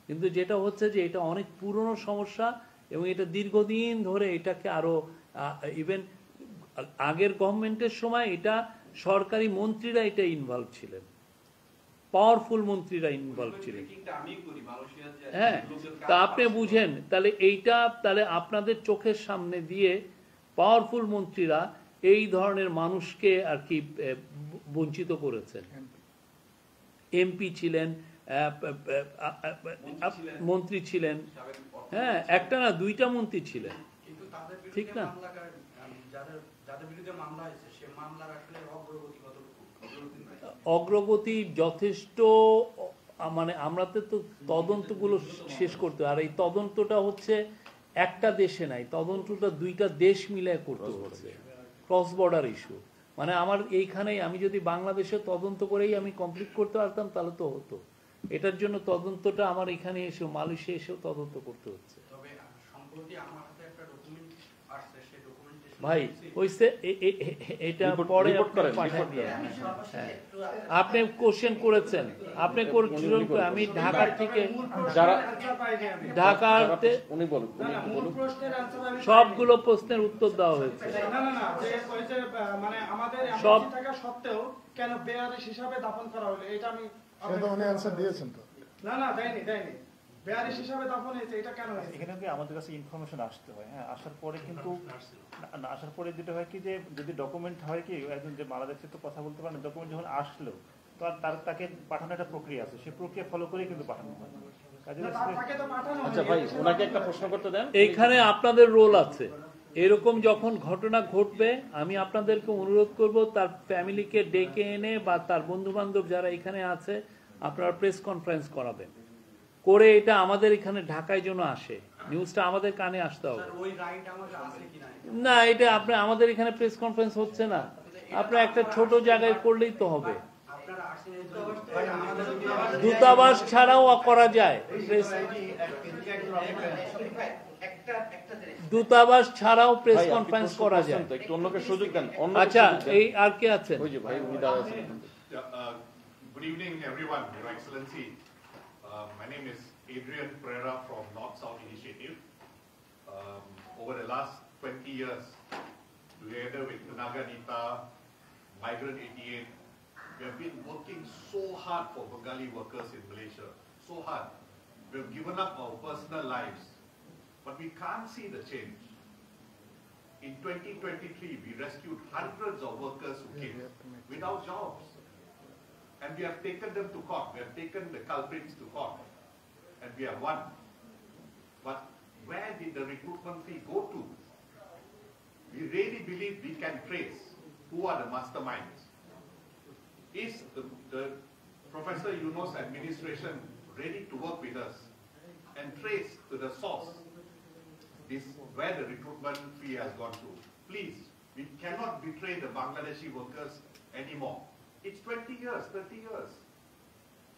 কিন্তু যেটা হচ্ছে যে এটা অনেক পুরনো সমস্যা এবং এটা দীর্ঘদিন ধরে এটাকে আরো ইভেন আগের গভর্নমেন্টের সময় এটা সরকারি মন্ত্রীরা এটা ইনভলভ ছিলেন, পাওয়ারফুল মন্ত্রীরা ইনভলভ ছিলেন। হ্যাঁ, তা আপনি বুঝেন তাহলে এইটা, তাহলে আপনাদের চোখের সামনে দিয়ে পাওয়ারফুল মন্ত্রীরা এই ধরনের মানুষকে আর কি বঞ্চিত করেছেন। এমপি ছিলেন, মন্ত্রী ছিলেন, হ্যাঁ একটা না দুইটা মন্ত্রী ছিলেন, ঠিক না? অগ্রগতি যথেষ্ট, মানে আমরা তো তদন্তগুলো শেষ করতে, আর এই তদন্তটা হচ্ছে একটা দেশে নাই, তদন্তটা দুইটা দেশ মিলে করতে হচ্ছে, ক্রস বর্ডার ইস্যু। মানে আমার এইখানেই আমি যদি বাংলাদেশে তদন্ত করেই আমি কমপ্লিট করতে পারতাম তাহলে তো হতো, এটার জন্য তদন্তটা আমার এখানে এসে মালয়েশিয়া এসেও তদন্ত করতে হচ্ছে। ভাই হইছে এটা পরে আপনি কোশ্চেন করেছেন, আপনি আমি ঢাকার থেকে ঢাকাতে সবগুলো প্রশ্নের উত্তর দেওয়া হয়েছে। সব সত্ত্বেও কেন বেয়ারিশ হিসাবে দাফন করা হলো এটা আমি দিয়েছেন তো? না না দেয়নি দেয়নি, বেয়ারিশ হিসাবে দাফন হয়েছে এটা কেন হয়েছে? এখানে আমাদের কাছে ইনফরমেশন আসতে হয়, হ্যাঁ আসার পরে কিন্তু আসার পরে যেটা হয় কি যে যদি ডকুমেন্ট হয় কি একজন যে বাংলাদেশে তো কথা বলতে পারেন, ডকুমেন্ট যখন আসলো তো তাকে পাঠানোর একটা প্রক্রিয়া আছে, সেই প্রক্রিয়া ফলো করে কিন্তু পাঠানো হয়। আচ্ছা ভাই ওনাকে একটা প্রশ্ন করতে দেন, এইখানে আপনাদের রোল আছে, এরকম যখন ঘটনা ঘটবে আমি আপনাদেরকে অনুরোধ করব তার ফ্যামিলিকে ডেকে এনে বা তার বন্ধু বান্ধব যারা এখানে আছে আপনারা প্রেস কনফারেন্স করাবেন, করে এটা আমাদের এখানে ঢাকায় যেন আসে, নিউজটা আমাদের কানে আসতে হবে। না এটা আপনি আমাদের এখানে প্রেস কনফারেন্স হচ্ছে না, আপনার একটা ছোট জায়গায় করলেই তো হবে, দূতাবাস ছাড়াও করা যায়, দূতাবাস ছাড়াও প্রেস কনফারেন্স করা যায়। একটু অন্যকে সুযোগ দেন। আচ্ছা এই আর কে আছেন? ওই যে ভাই উনি দাঁড়াচ্ছেন। Good evening everyone, Your Excellency. My name is Adrian Pereira from North South Initiative. years, together with Tenaga Nita, Migrant 88, we have been working so hard for Bengali workers in Malaysia, so hard. We have given up our personal lives, but we can't see the change. In 2023, we rescued hundreds of workers who came without jobs. And we have taken them to court. We have taken the culprits to court. And we have won. But where did the recruitment fee go to? We really believe we can trace who are the masterminds. Is the Professor Yunus administration ready to work with us and trace to the source is where the recruitment fee has gone to? Please, we cannot betray the Bangladeshi workers anymore. It's 20 years, 30 years.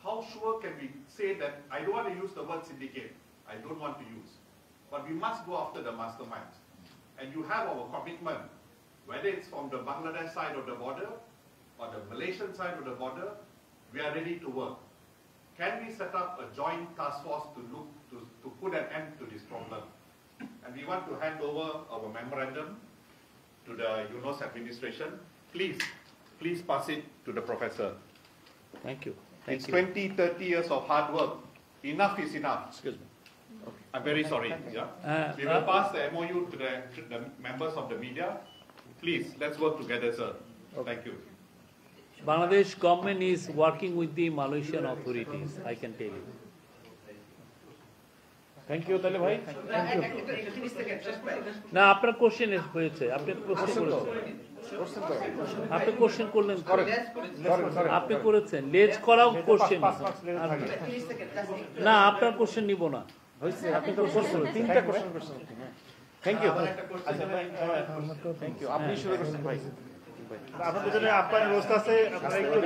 How sure can we say that? I don't want to use the word syndicate. I don't want to use. But we must go after the masterminds. And you have our commitment, whether it's from the Bangladesh side of the border or the Malaysian side of the border, we are ready to work. Can we set up a joint task force to put an end to this problem? And we want to hand over our memorandum to the Yunus administration. Please pass it to the professor. Thank you. It's 20, 30 years of hard work. Enough is enough. Excuse me. I'm very sorry. Yeah? We will pass the MOU to the members of the media. Please, let's work together, sir. Thank you. Bangladesh government is working with the Malaysian authorities, I can tell you. Thank you তাহলে ভাই না আপনার question হয়েছে, আপনি প্রশ্ন করেছেন, আপনি question করলেন, আপনি করেছেন, লেজ করাও কোশ্চেন না, আপনার কোশ্চেন নিব না, হয়েছে আপনি তো কোশ্চেন তিনটা কোশ্চেন করছেন। Thank you, thank you. আপনি শুরু করছেন ভাই। আপনাদের জন্য আপনার ব্যবস্থা আছে, আপনারা একটু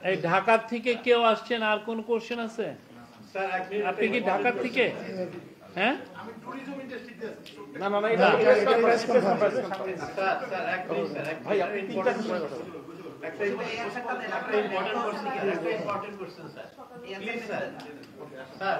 এই ঢাকার থেকে কেউ আসছেন, আর কোন কোশ্চেন আছে? আপনি কি ঢাকার থেকে? হ্যাঁ, না না না, এটা প্রেস কনফারেন্স। ভাই আপনি তিনটা একটা important question sir, please sir.